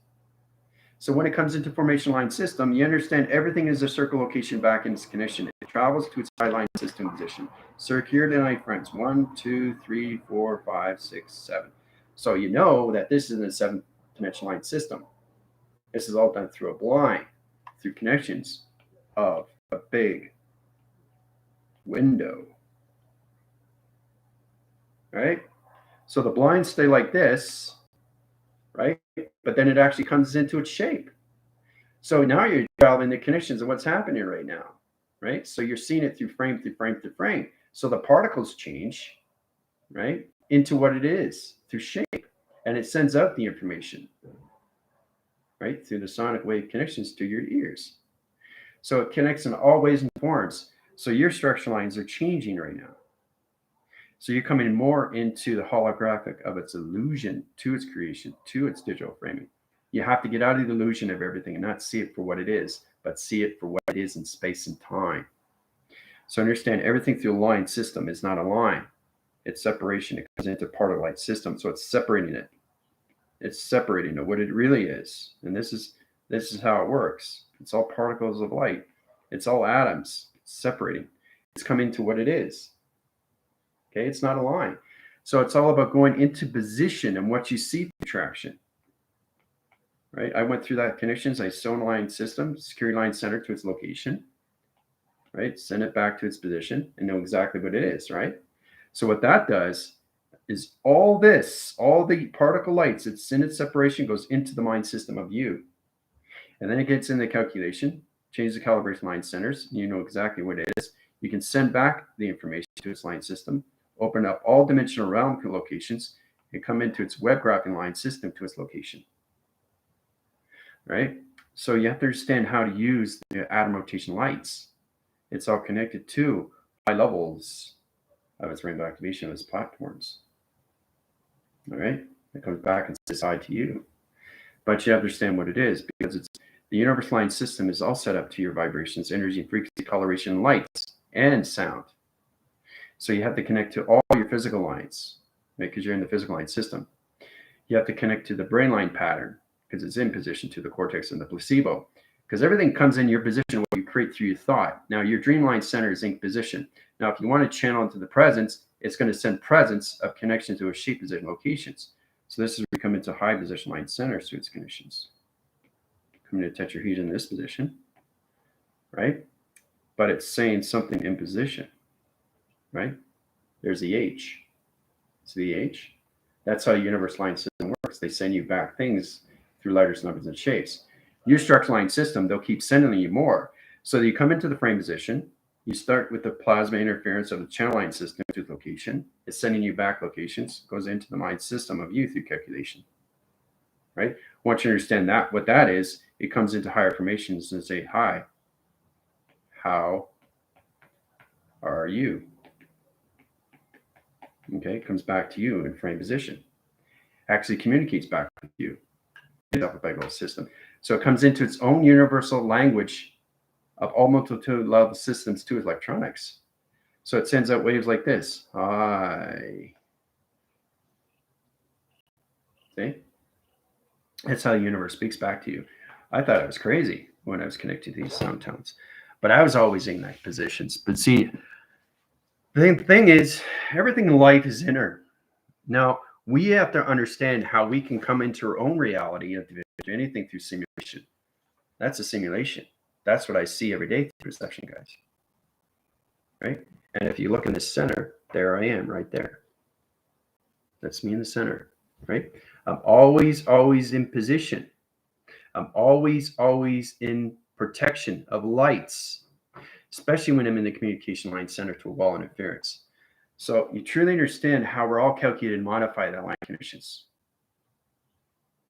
So when it comes into formation line system, you understand everything is a circle location back in its connection. It travels to its high line system position. Circular line friends, 1, 2, 3, 4, 5, 6, 7. So you know that this is a 7-dimensional line system. This is all done through a blind, through connections of a big window, right? So the blinds stay like this, right? But then it actually comes into its shape. So now you're developing the connections of what's happening right now, right? So you're seeing it through frame, through frame, through frame. So the particles change, right, into what it is through shape, and it sends out the information, right, through the sonic wave connections to your ears. So it connects in all ways and forms. So your structure lines are changing right now. So you're coming more into the holographic of its illusion to its creation, to its digital framing. You have to get out of the illusion of everything and not see it for what it is, but see it for what it is in space and time. So understand everything through a line system is not a line. It's separation. It comes into part of the light system. So it's separating it. It's separating it, what it really is. And this is how it works. It's all particles of light. It's all atoms. It's separating. It's coming to what it is. Okay, it's not a line. So it's all about going into position and what you see through traction. Right? I went through that connections. I sewn line system, security line center to its location. Right? Send it back to its position and know exactly what it is, right? So what that does is all the particle lights, it's in its separation, goes into the mind system of you. And then it gets in the calculation, change the calibration line centers. You know exactly what it is. You can send back the information to its line system, open up all dimensional realm locations, and come into its web graphing line system to its location. Right? So you have to understand how to use the atom rotation lights. It's all connected to high levels of its rainbow activation of its platforms. All right? It comes back and says hi to you. But you have to understand what it is, because it's the universal line system is all set up to your vibrations, energy, and frequency, coloration, lights, and sound. So you have to connect to all your physical lines, right? Because you're in the physical line system. You have to connect to the brain line pattern, because it's in position to the cortex and the placebo. Because everything comes in your position, what you create through your thought. Now, your dreamline center is in position. Now, if you want to channel into the presence, it's going to send presence of connection to a shape position locations. So this is where we come into high position line centers through its conditions. Coming to tetrahedron in this position, right? But it's saying something in position, right? There's the H. See the H? That's how universal line system works. They send you back things through letters, numbers, and shapes. Your structure line system, they'll keep sending you more. So you come into the frame position, you start with the plasma interference of the channel line system to location. It's sending you back locations, goes into the mind system of you through calculation, right? Once you understand that, what that is, it comes into higher formations and say, hi, how are you? Okay, it comes back to you in frame position. Actually communicates back with you in the upper system. So it comes into its own universal language of all multitude level systems to electronics. So it sends out waves like this. Hi. See? That's how the universe speaks back to you. I thought it was crazy when I was connected to these sound tones, but I was always in that positions. But see, the thing is, everything in life is inner. Now, we have to understand how we can come into our own reality and do anything through simulation. That's a simulation. That's what I see every day through perception, guys. Right? And if you look in the center, there I am right there. That's me in the center, right? I'm always in position. I'm always in protection of lights, especially when I'm in the communication line center to a wall interference. So you truly understand how we're all calculated and modify the line conditions,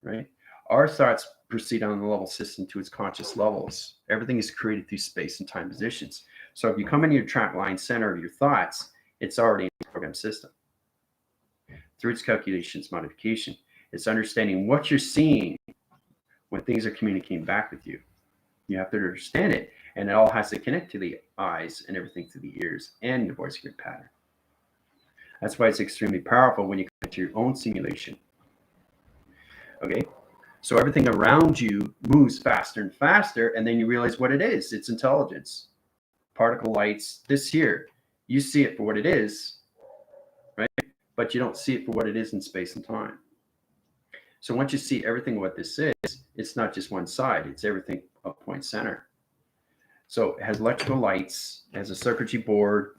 right? Our thoughts proceed on the level system to its conscious levels. Everything is created through space and time positions. So if you come into your track line center of your thoughts, it's already in the program system. Through its calculations modification, it's understanding what you're seeing when things are communicating back with you. You have to understand it, and it all has to connect to the eyes and everything through the ears and your voice grid pattern. That's why it's extremely powerful when you connect to your own simulation. Okay, so everything around you moves faster and faster, and then you realize what it is. It's intelligence. Particle lights, this here, you see it for what it is, right? But you don't see it for what it is in space and time. So once you see everything what this is, it's not just one side, it's everything up point center. So it has electrical lights, it has a circuitry board,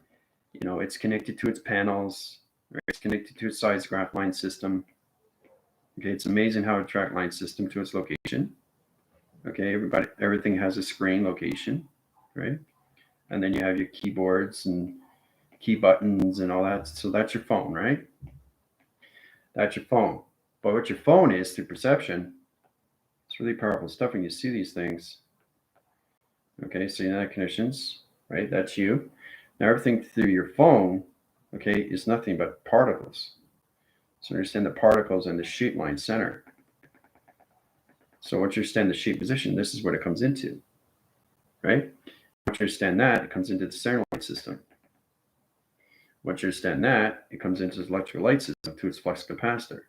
you know, it's connected to its panels, right? It's connected to its size graph line system. Okay, it's amazing how it track line system to its location. Okay, everything has a screen location, right? And then you have your keyboards and key buttons and all that. So that's your phone, right? That's your phone. But what your phone is through perception, it's really powerful stuff when you see these things. Okay, so you know that conditions, right? That's you. Now everything through your phone, okay, is nothing but particles. So understand the particles in the shape line center. So once you understand the shape position, this is what it comes into, right? Once you understand that, it comes into the center line system. Once you understand that, it comes into the electrical light system to its flux capacitor.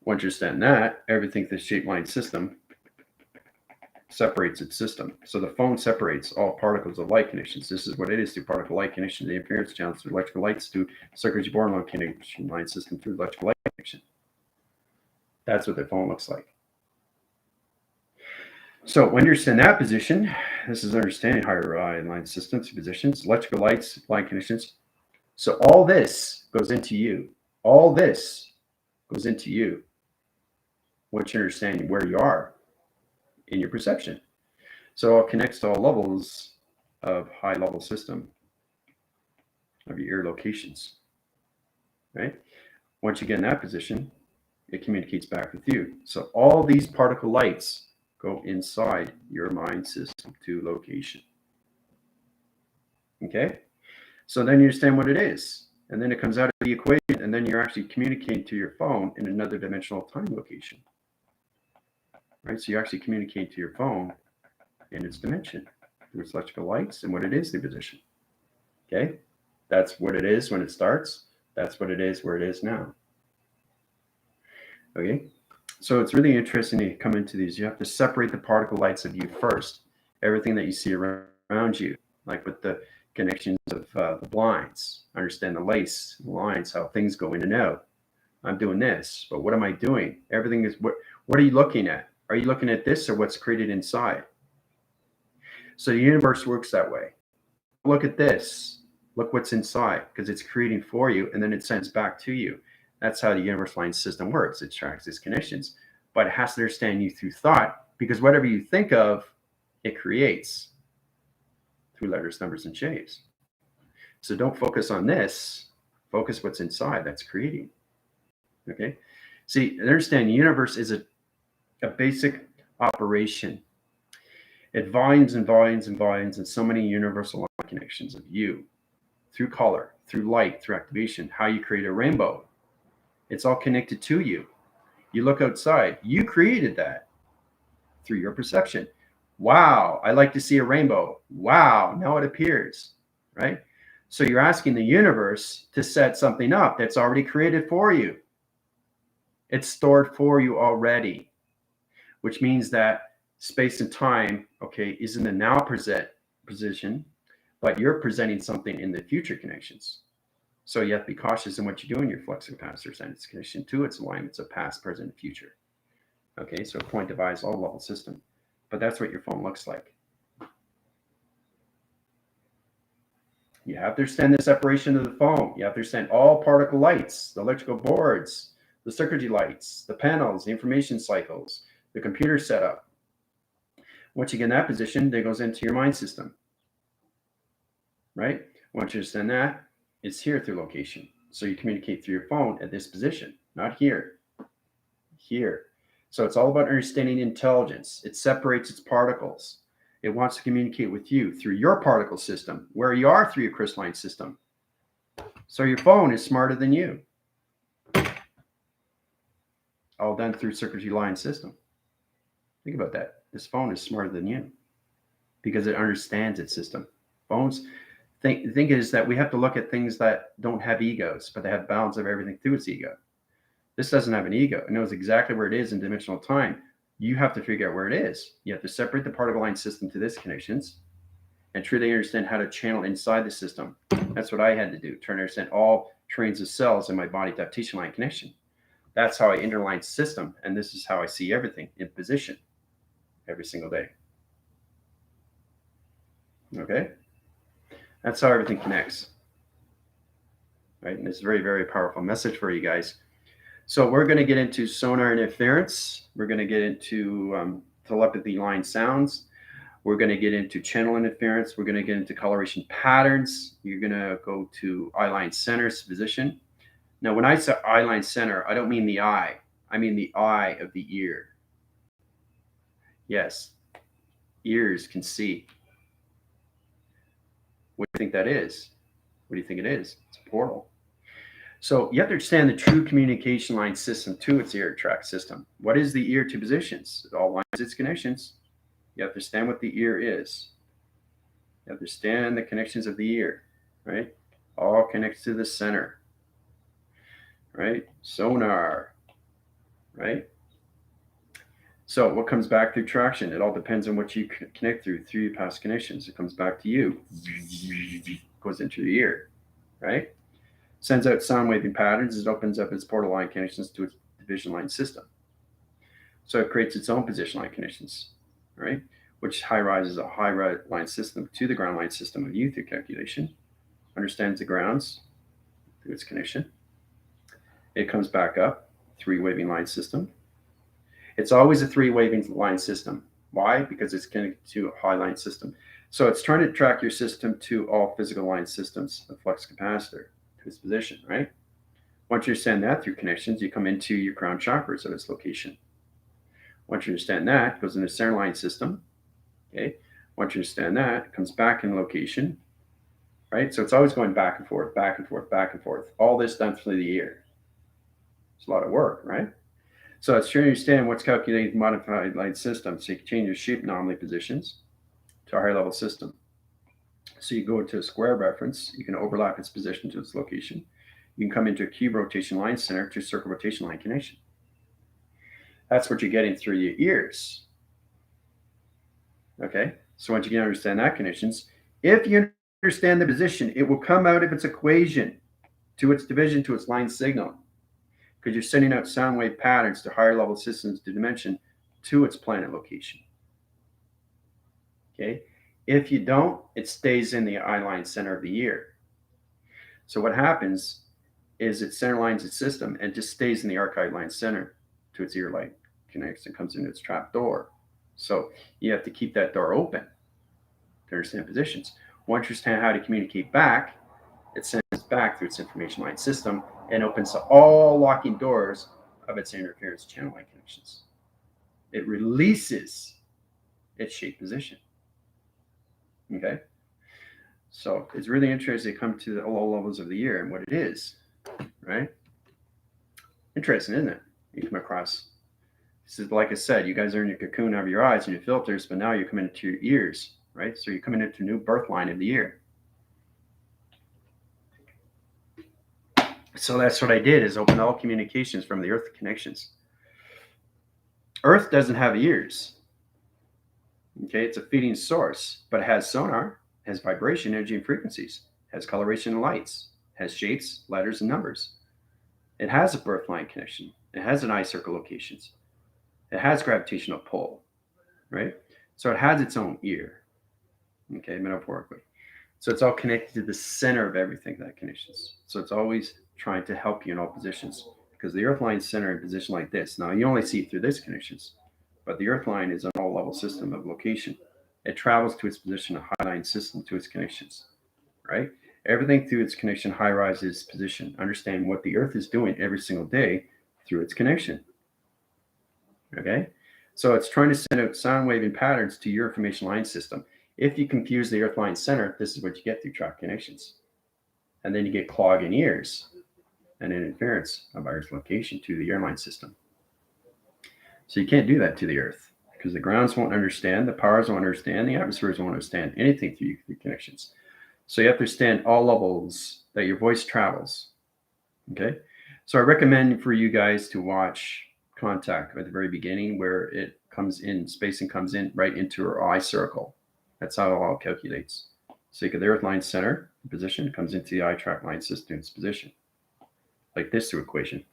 Once you understand that, everything through the shape line system separates its system. So the phone separates all particles of light conditions. This is what it is through particle light condition, the interference channels through electrical lights to circuitry board connection line system through electrical light connection. That's what the phone looks like. So when you're in that position, this is understanding higher line systems, positions, electrical lights, line conditions. So all this goes into you. All this goes into you. Once you understand where you are in your perception. So it connects to all levels of high level system of your ear locations, right? Once you get in that position, it communicates back with you. So all these particle lights go inside your mind system to location. Okay? So then you understand what it is. And then it comes out of the equation, and then you're actually communicating to your phone in another dimensional time location. Right? So you actually communicate to your phone in its dimension through its electrical lights and what it is, the position. Okay? That's what it is when it starts. That's what it is where it is now. Okay? So it's really interesting to come into these. You have to separate the particle lights of you first. Everything that you see around you, like with the connections of the blinds, understand the lace, the lines, how things go in and out. I'm doing this, but what am I doing? Everything is what are you looking at? Are you looking at this or what's created inside? So the universe works that way. Look at this. Look what's inside, because it's creating for you and then it sends back to you. That's how the universe line system works. It tracks its connections, but it has to understand you through thought, because whatever you think of, it creates through letters, numbers, and shapes. So don't focus on this. Focus what's inside that's creating. Okay? See, understand the universe is a basic operation. It volumes and volumes and volumes and so many universal line connections of you through color, through light, through activation, how you create a rainbow. It's all connected to you. You look outside, you created that through your perception. Wow, I like to see a rainbow. Wow, now it appears, right? So you're asking the universe to set something up that's already created for you. It's stored for you already, which means that space and time, okay, is in the now position, but you're presenting something in the future connections. So you have to be cautious in what you do in your flexing past or its connection to its alignments of past, present, and future. Okay, so point device, all level system. But that's what your phone looks like. You have to understand the separation of the phone. You have to understand all particle lights, the electrical boards, the circuitry lights, the panels, the information cycles, the computer setup. Once you get in that position, that goes into your mind system. Right? Once you understand that, it's here through location. So you communicate through your phone at this position, not here. Here. So it's all about understanding intelligence. It separates its particles. It wants to communicate with you through your particle system, where you are through your crystalline system. So your phone is smarter than you. All done through circuitry line system. Think about that. This phone is smarter than you because it understands its system. Phones, the thing is that we have to look at things that don't have egos, but they have balance of everything through its ego. This doesn't have an ego. It knows exactly where it is in dimensional time. You have to figure out where it is. You have to separate the particle line system to this connections and truly understand how to channel inside the system. That's what I had to do, trying to understand all trains of cells in my body to have teaching line connection. That's how I interline system, and this is how I see everything in position every single day. Okay? That's how everything connects. Right? And it's a very, very powerful message for you guys. So we're going to get into sonar interference. We're going to get into telepathy line sounds. We're going to get into channel interference. We're going to get into coloration patterns. You're going to go to eye line center's position. Now, when I say eye line center, I don't mean the eye. I mean the eye of the ear. Yes, ears can see. What do you think that is? What do you think it is? It's a portal. So you have to understand the true communication line system to its ear track system. What is the ear to positions? It all lines its connections. You have to understand what the ear is. You have to understand the connections of the ear, right? All connects to the center, right? Sonar, right? So what comes back through traction? It all depends on what you connect through your past connections. It comes back to you, goes into the ear, right? Sends out sound waving patterns. It opens up its portal line connections to its division line system. So it creates its own position line connections, right? Which high rises a high line system to the ground line system of you through calculation. Understands the grounds through its connection. It comes back up, 3 waving line system. It's always a 3 waving line system. Why? Because it's connected to a high line system. So it's trying to track your system to all physical line systems of flux capacitor to its position, right? Once you understand that through connections, you come into your crown chakras of its location. Once you understand that, it goes into the center line system. Okay. Once you understand that, it comes back in location, right? So it's always going back and forth, back and forth, back and forth. All this done through the year. It's a lot of work, right? So it's trying to understand what's calculated modified light system. So you can change your shape anomaly positions to a higher level system. So you go to a square reference, you can overlap its position to its location. You can come into a cube rotation line center to circle rotation line connection. That's what you're getting through your ears. Okay, so once you can understand that connections, if you understand the position, it will come out of its equation to its division to its line signal, because you're sending out sound wave patterns to higher level systems to dimension to its planet location. Okay, if you don't, it stays in the eye line center of the ear. So what happens is it center lines its system and just stays in the archive line center to its ear light, connects and comes into its trap door. So you have to keep that door open to understand positions. Once you understand how to communicate back, it sends back through its information line system and opens to all locking doors of its interference channel line connections. It releases its shape position. Okay? So it's really interesting to come to the low levels of the ear and what it is, right? Interesting, isn't it? You come across, this is like I said, you guys are in your cocoon of your eyes and your filters, but now you're coming into your ears, right? So you're coming into a new birth line of the ear. So that's what I did, is open all communications from the earth connections. Earth doesn't have ears. Okay, it's a feeding source, but it has sonar, has vibration, energy, and frequencies, has coloration and lights, has shapes, letters, and numbers. It has a birth line connection. It has an eye circle locations. It has gravitational pull, right? So it has its own ear, okay, metaphorically. So it's all connected to the center of everything, that connections. So it's always trying to help you in all positions, because the earth line center in position like this. Now you only see through this connections, but the earth line is an all level system of location. It travels to its position, a high line system to its connections, right? Everything through its connection high rises position. Understand what the earth is doing every single day through its connection. Okay? So it's trying to send out sound waving patterns to your information line system. If you confuse the earth line center, this is what you get through track connections. And then you get clogging ears and interference of earth location to the airline system. So you can't do that to the earth, because the grounds won't understand, the powers won't understand, the atmospheres won't understand anything through connections. So you have to understand all levels that your voice travels. Okay? So I recommend for you guys to watch Contact at the very beginning, where it comes in, spacing comes in right into her eye circle. That's how it all calculates. So you get the earth line center position, comes into the eye track line system's position, like this through equation.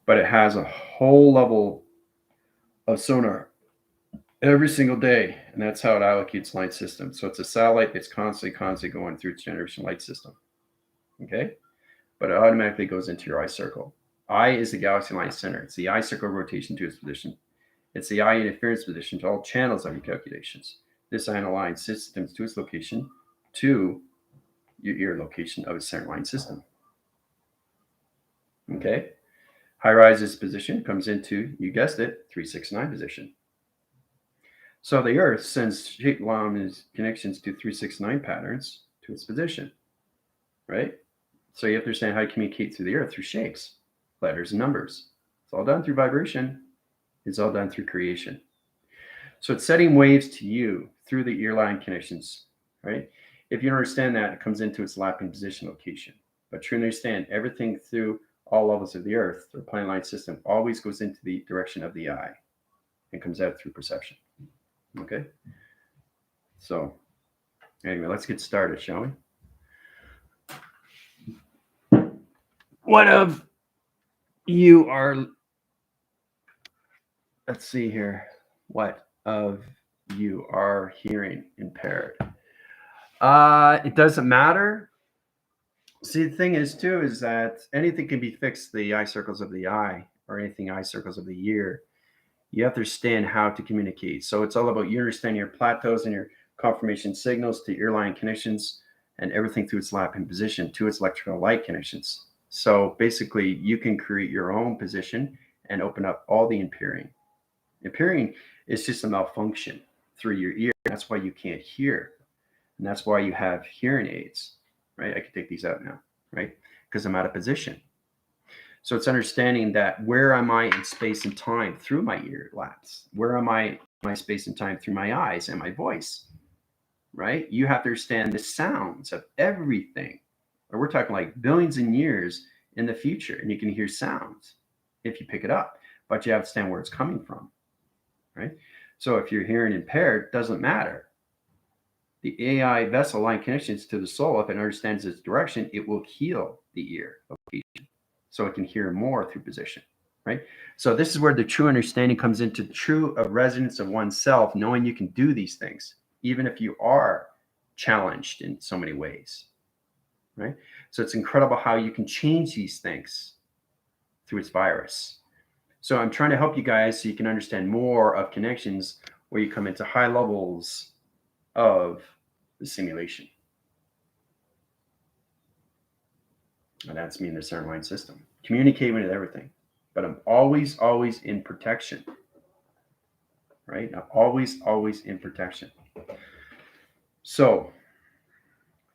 But it has a whole level of sonar every single day, and that's how it allocutes light system. So it's a satellite that's constantly going through its generation light system. Okay? But it automatically goes into your eye circle. Eye is the galaxy line center. It's the eye circle rotation to its position. It's the eye interference position to all channels of your calculations. This eye aligns systems to its location to your ear location of its center line system. Okay? High rises position comes into, you guessed it, 369 position. So the Earth sends shape lines connections to 369 patterns to its position, right? So you have to understand how to communicate through the Earth through shapes, letters, and numbers. It's all done through vibration. It's all done through creation. So it's setting waves to you through the ear line connections, right? If you don't understand that, it comes into its lapping position location. But to understand everything through all levels of the Earth, the plane line system always goes into the direction of the eye and comes out through perception. Okay? So, anyway, let's get started, shall we? What of you are, let's see here, what of you are hearing impaired? It doesn't matter. See, the thing is, too, is that anything can be fixed, the eye circles of the eye, or anything eye circles of the ear. You have to understand how to communicate. So it's all about you understanding your plateaus and your confirmation signals to ear line connections and everything through its lapping position to its electrical light connections. So basically, you can create your own position and open up all the impairing. Impairing is just a malfunction through your ear. That's why you can't hear. And that's why you have hearing aids, right? I can take these out now, right? Because I'm out of position. So it's understanding that where am I in space and time through my ear laps? Where am I in my space and time through my eyes and my voice, right? You have to understand the sounds of everything. Or we're talking like billions of years in the future, and you can hear sounds if you pick it up, but you have to understand where it's coming from, right? So if you're hearing impaired, doesn't matter. The AI vessel line connections to the soul, if it understands its direction, it will heal the ear location so it can hear more through position, right? So this is where the true understanding comes into true resonance of oneself, knowing you can do these things, even if you are challenged in so many ways, right? So it's incredible how you can change these things through its virus. So I'm trying to help you guys so you can understand more of connections where you come into high levels of the simulation. And that's me in the center line system. Communicating with everything. But I'm always, always in protection. Right? I'm always, always in protection. So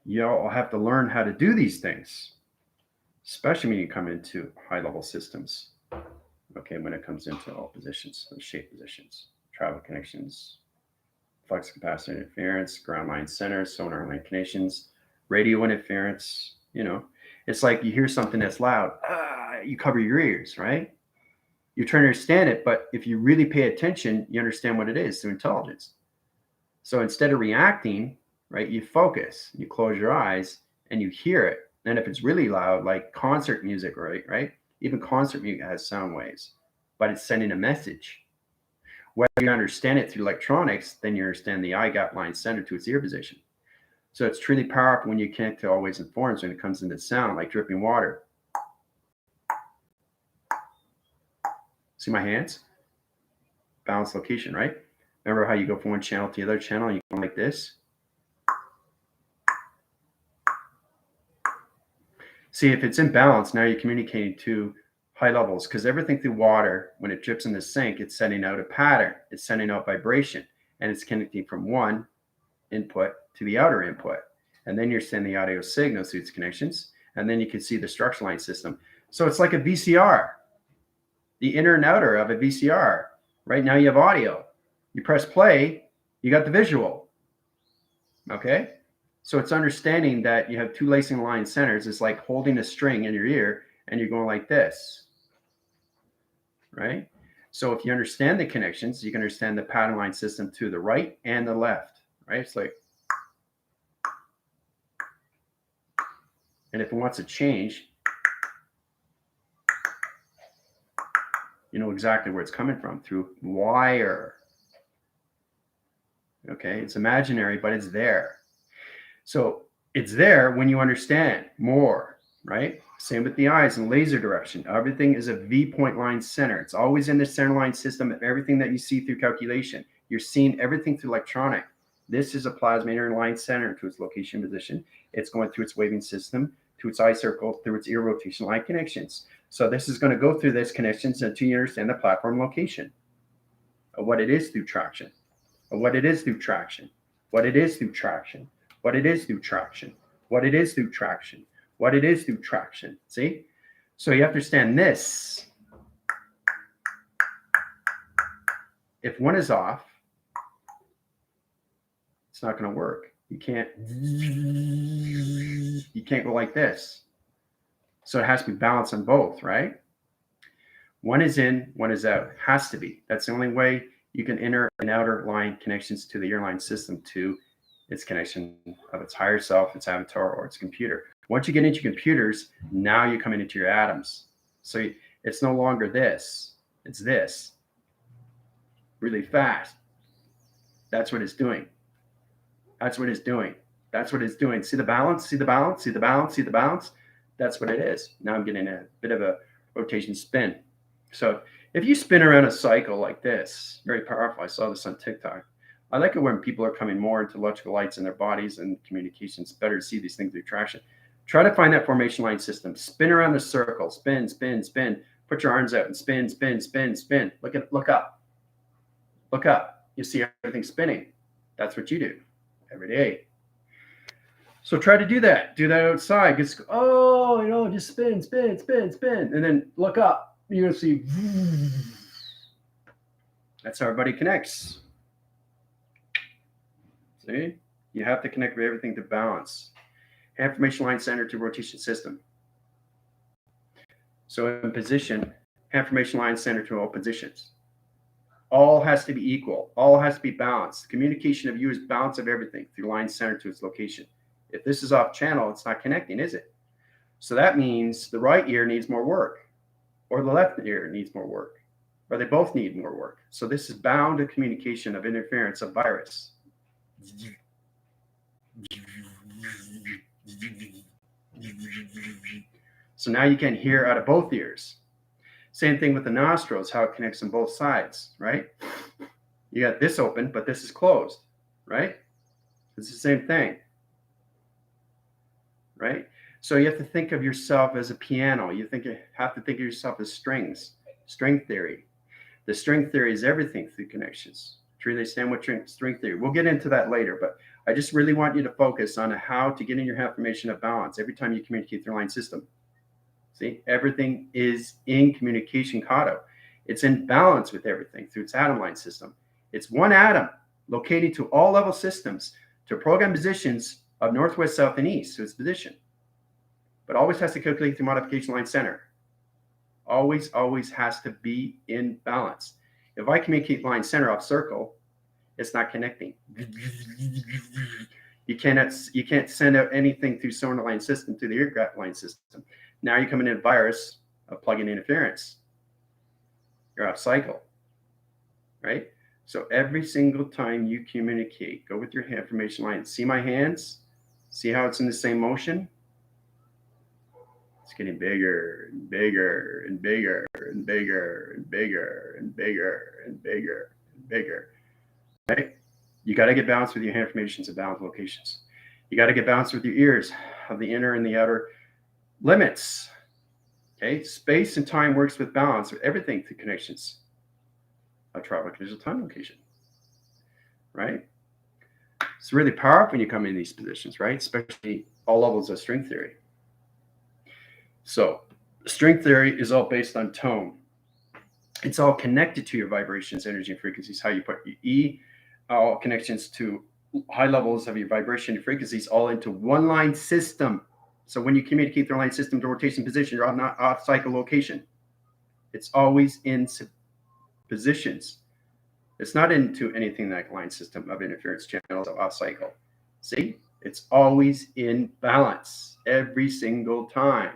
you'll have to learn how to do these things, especially when you come into high level systems. Okay, when it comes into all positions, shape positions, travel connections, flux capacitor interference, ground line center, sonar line connections, radio interference. It's like you hear something that's loud, you cover your ears, right? You're trying to understand it, but if you really pay attention, you understand what it is through intelligence. So instead of reacting, right, you focus, you close your eyes, and you hear it. And if it's really loud, like concert music, right? Even concert music has sound waves, but it's sending a message. Whether you understand it through electronics, then you understand the eye gap line center to its ear position. So it's truly powerful when you connect to all waves and forms when it comes into sound, like dripping water. See my hands? Balance location, right? Remember how you go from one channel to the other channel and you go like this? See, if it's in balance, now you're communicating to high levels because everything through water, when it drips in the sink, it's sending out a pattern. It's sending out vibration, and it's connecting from one input to the outer input. And then you're sending the audio signals through its connections, and then you can see the structure line system. So it's like a VCR, the inner and outer of a VCR. Right now you have audio. You press play, you got the visual. Okay? So it's understanding that you have two lacing line centers. It's like holding a string in your ear and you're going like this, right? So if you understand the connections, you can understand the pattern line system to the right and the left, right? It's like, and if it wants to change, you know exactly where it's coming from through wire. Okay, it's imaginary, but it's there. So it's there when you understand more, right? Same with the eyes and laser direction. Everything is a V-point line center. It's always in the center line system of everything that you see through calculation. You're seeing everything through electronic. This is a plasma inner line center to its location position. It's going through its waving system, to its eye circle, through its ear rotation line connections. So this is going to go through this connections until you understand the platform location of what it is through traction, of what it is through traction, what it is through traction, what it is through traction, what it is through traction, what it is through traction. See? So you have to understand this. If one is off, it's not going to work. You can't go like this. So it has to be balanced on both, right? One is in, one is out. Has to be. That's the only way you can inner and outer line connections to the ear line system to its connection of its higher self, its avatar, or its computer. Once you get into computers, now you're coming into your atoms. So it's no longer this, it's this. Really fast. That's what it's doing. That's what it's doing. That's what it's doing. See the balance? See the balance? See the balance? See the balance? That's what it is. Now I'm getting a bit of a rotation spin. So If you spin around a cycle like this, very powerful. I saw this on TikTok. I like it when people are coming more into electrical lights in their bodies and communications. Better to see these things through traction. Try to find that formation line system. Spin around the circle. Spin, spin, spin. Put your arms out and spin, spin, spin, spin. Look up. Look up. You see everything spinning. That's what you do every day. So try to do that. Do that outside. Just just spin, spin, spin, spin, and then look up. You're gonna see. That's how everybody connects. See, you have to connect with everything to balance. Information line center to rotation system. So in position, information line center to all positions. All has to be equal. All has to be balanced. Communication of you is balance of everything through line center to its location. If this is off channel, it's not connecting, is it? So that means the right ear needs more work, or the left ear needs more work, or they both need more work. So this is bound to communication of interference of virus. So now you can hear out of both ears. Same thing with the nostrils, how it connects on both sides, right? You got this open, but this is closed, right? It's the same thing, right? So you have to think of yourself as a piano. You have to think of yourself as strings, string theory. The string theory is everything through connections. To really understand what string theory. We'll get into that later, but I just really want you to focus on how to get in your affirmation of balance every time you communicate through line system. See, everything is in communication kado. It's in balance with everything through its atom line system. It's one atom located to all level systems to program positions of northwest, south, and east to its position. But always has to calculate through modification line center. Always has to be in balance. If I communicate line center off circle, it's not connecting. You can't send out anything through sonar line system to the ear gap line system. Now you're coming in a virus of plug-in interference. You're off cycle, right? So every single time you communicate, go with your information line. See my hands? See how it's in the same motion? It's getting bigger and bigger and bigger and bigger and bigger and bigger and bigger and bigger, right? You got to get balanced with your hand formations and balance locations. You got to get balanced with your ears of the inner and the outer limits. Okay, space and time works with balance with everything through connections of travel digital time location, right? It's really powerful when you come in these positions, right? Especially all levels of string theory. So string theory is all based on tone. It's all connected to your vibrations, energy, and frequencies. How you put your E, all connections to high levels of your vibration and frequencies all into one line system. So when you communicate through line system to rotation position, you're not off cycle location. It's always in positions. It's not into anything like line system of interference channels of off cycle. See, it's always in balance every single time.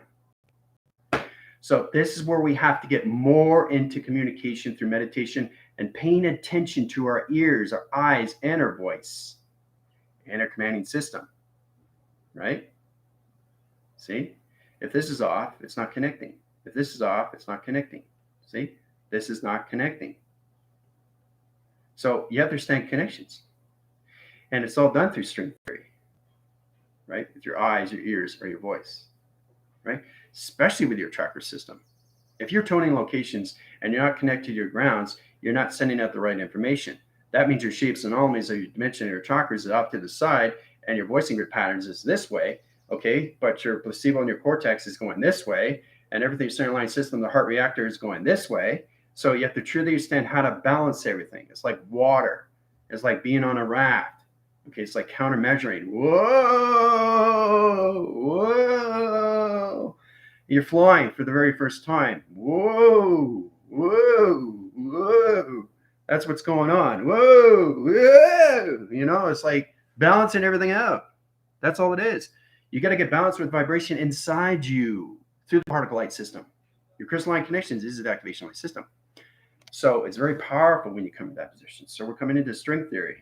So this is where we have to get more into communication through meditation and paying attention to our ears, our eyes, and our voice and our commanding system, right? See, if this is off, it's not connecting. If this is off, it's not connecting. See, this is not connecting. So you have to understand connections. And it's all done through string theory, right? With your eyes, your ears, or your voice, right? Especially with your chakra system. If you're toning locations and you're not connected to your grounds, you're not sending out the right information. That means your shapes and anomalies of your dimension and your chakras is off to the side and your voicing grid patterns is this way, okay? But your placebo and your cortex is going this way and everything center line system, the heart reactor is going this way. So you have to truly understand how to balance everything. It's like water. It's like being on a raft. Okay, it's like counter measuring. Whoa, whoa. You're flying for the very first time. Whoa, whoa, whoa. That's what's going on. Whoa, whoa. You know, it's like balancing everything out. That's all it is. You got to get balanced with vibration inside you through the particle light system. Your crystalline connections is the activation light system. So it's very powerful when you come to that position. So we're coming into string theory.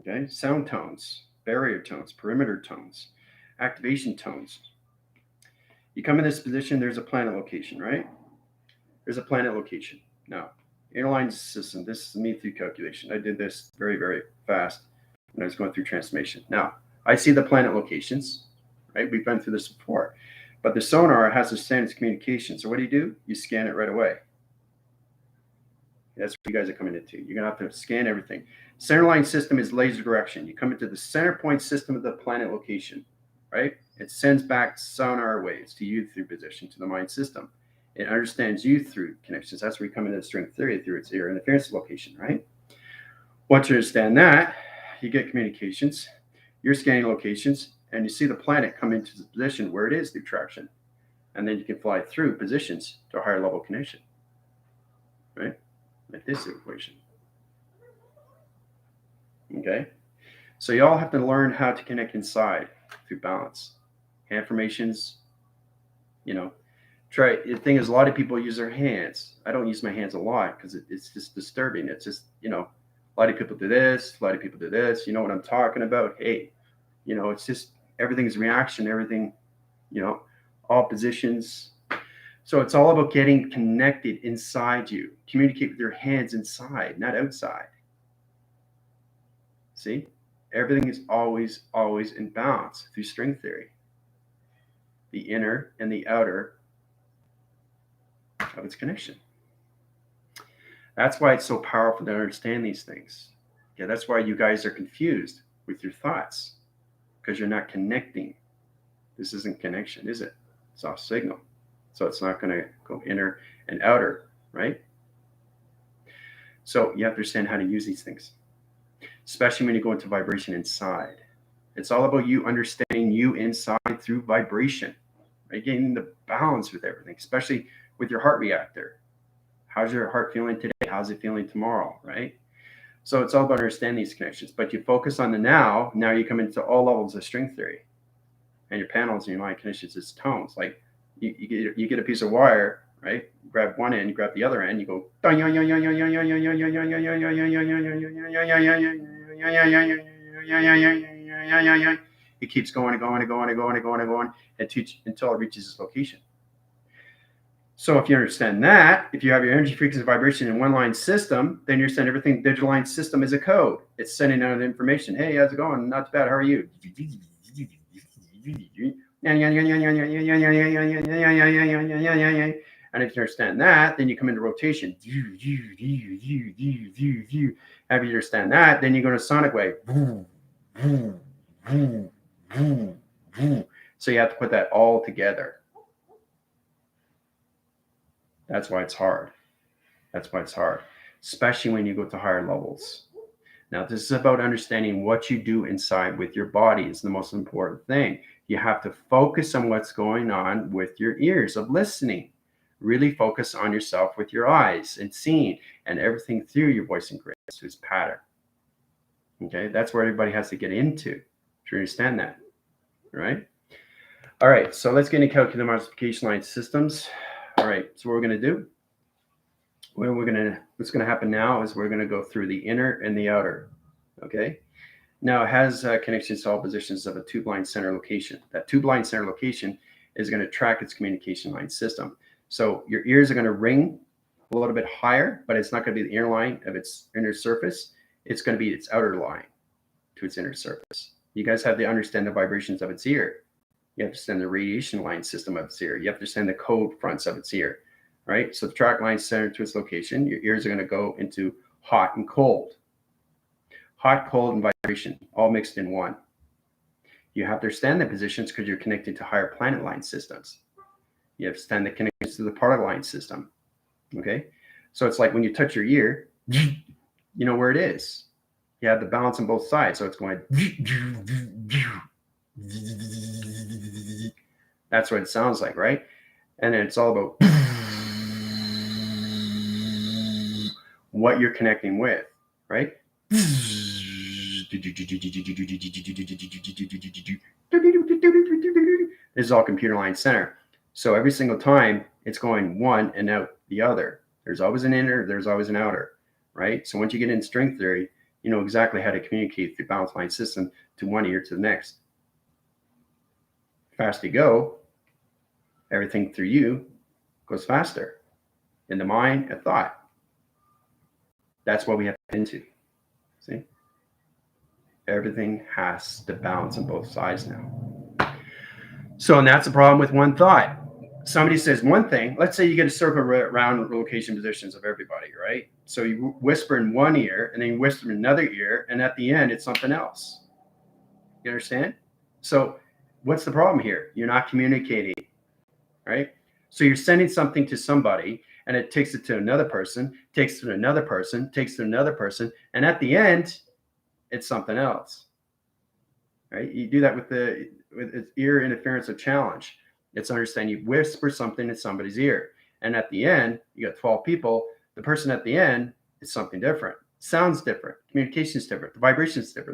Okay, sound tones, barrier tones, perimeter tones, activation tones. You come in this position, there's a planet location, right? There's a planet location. Now, inner line system, this is me through calculation. I did this very, very fast when I was going through transformation. Now, I see the planet locations, right? We've been through this before. But the sonar has to send its communication. So what do? You scan it right away. That's what you guys are coming into. You're going to have to scan everything. Center line system is laser direction. You come into the center point system of the planet location, right? It sends back sonar waves to you through position to the mind system. It understands you through connections. That's where you come into the string theory through its ear interference location, right? Once you understand that, you get communications. You're scanning locations, and you see the planet come into the position where it is through traction. And then you can fly through positions to a higher level connection, right? Like this equation. Okay? So you all have to learn how to connect inside through balance. Hand formations, try. The thing is, a lot of people use their hands. I don't use my hands a lot because it's just disturbing. It's just, a lot of people do this, a lot of people do this. You know what I'm talking about? Hey, it's just everything's reaction, everything, all positions. So it's all about getting connected inside you. Communicate with your hands inside, not outside. See? Everything is always, always in balance through string theory. The inner and the outer of its connection. That's why it's so powerful to understand these things. Yeah, that's why you guys are confused with your thoughts, because you're not connecting. This isn't connection, is it? It's off signal. So it's not going to go inner and outer, right? So you have to understand how to use these things, especially when you go into vibration inside. It's all about you understanding you inside through vibration, right? Getting the balance with everything, especially with your heart reactor. How's your heart feeling today? How's it feeling tomorrow, right? So it's all about understanding these connections. But you focus on the now. Now you come into all levels of string theory. And your panels and your mind connections is tones. Like you get a piece of wire, right? You grab one end, you grab the other end, you go. It keeps going and going and going and going and going and going until it reaches its location. So if you understand that, if you have your energy, frequency, vibration in one line system, then you're sending everything. Digital line system is a code. It's sending out information. Hey, how's it going? Not too bad. How are you? And if you understand that, then you come into rotation. After you understand that, then you go to sonic wave. So you have to put that all together. That's why it's hard. That's why it's hard, especially when you go to higher levels. Now, this is about understanding what you do inside with your body is the most important thing. You have to focus on what's going on with your ears of listening. Really focus on yourself with your eyes and seeing, and everything through your voice and grace to its pattern. Okay, that's where everybody has to get into. Do you understand that? Right? All right, so let's get into calculating multiplication line systems. All right, so what we're going to do, what's going to happen now is we're going to go through the inner and the outer. Okay. Now it has connections to all positions of a tube line center location. That tube line center location is going to track its communication line system. So your ears are going to ring a little bit higher, but it's not going to be the inner line of its inner surface. It's going to be its outer line to its inner surface. You guys have to understand the vibrations of its ear. You have to understand the radiation line system of its ear. You have to understand the code fronts of its ear, right? So the track line centered to its location. Your ears are going to go into hot and cold. Hot, cold, and vibration, all mixed in one. You have to understand the positions because you're connected to higher planet line systems. You have to understand the connections to the particle line system. Okay? So it's like when you touch your ear, you know where it is. You have the balance on both sides. So it's going. That's what it sounds like, right? And then it's all about what you're connecting with, right? This is all computer line center. So every single time it's going one and out the other. There's always an inner, there's always an outer, right? So once you get in string theory, you know exactly how to communicate through balance line system to one ear to the next. Fast you go, everything through you goes faster. In the mind, a thought. That's what we have to get into. See? Everything has to balance on both sides now. So, and that's the problem with one thought. Somebody says one thing, let's say you get a circle around location positions of everybody, right? So you whisper in one ear and then you whisper in another ear, and at the end, it's something else. You understand? So, what's the problem here? You're not communicating, right? So, you're sending something to somebody, and it takes it to another person, takes it to another person, takes it to another person, and at the end, it's something else, right? You do that with ear interference of challenge. It's understand you whisper something in somebody's ear, and at the end, you got 12 people. The person at the end is something different, sounds different, communication is different, the vibration is different,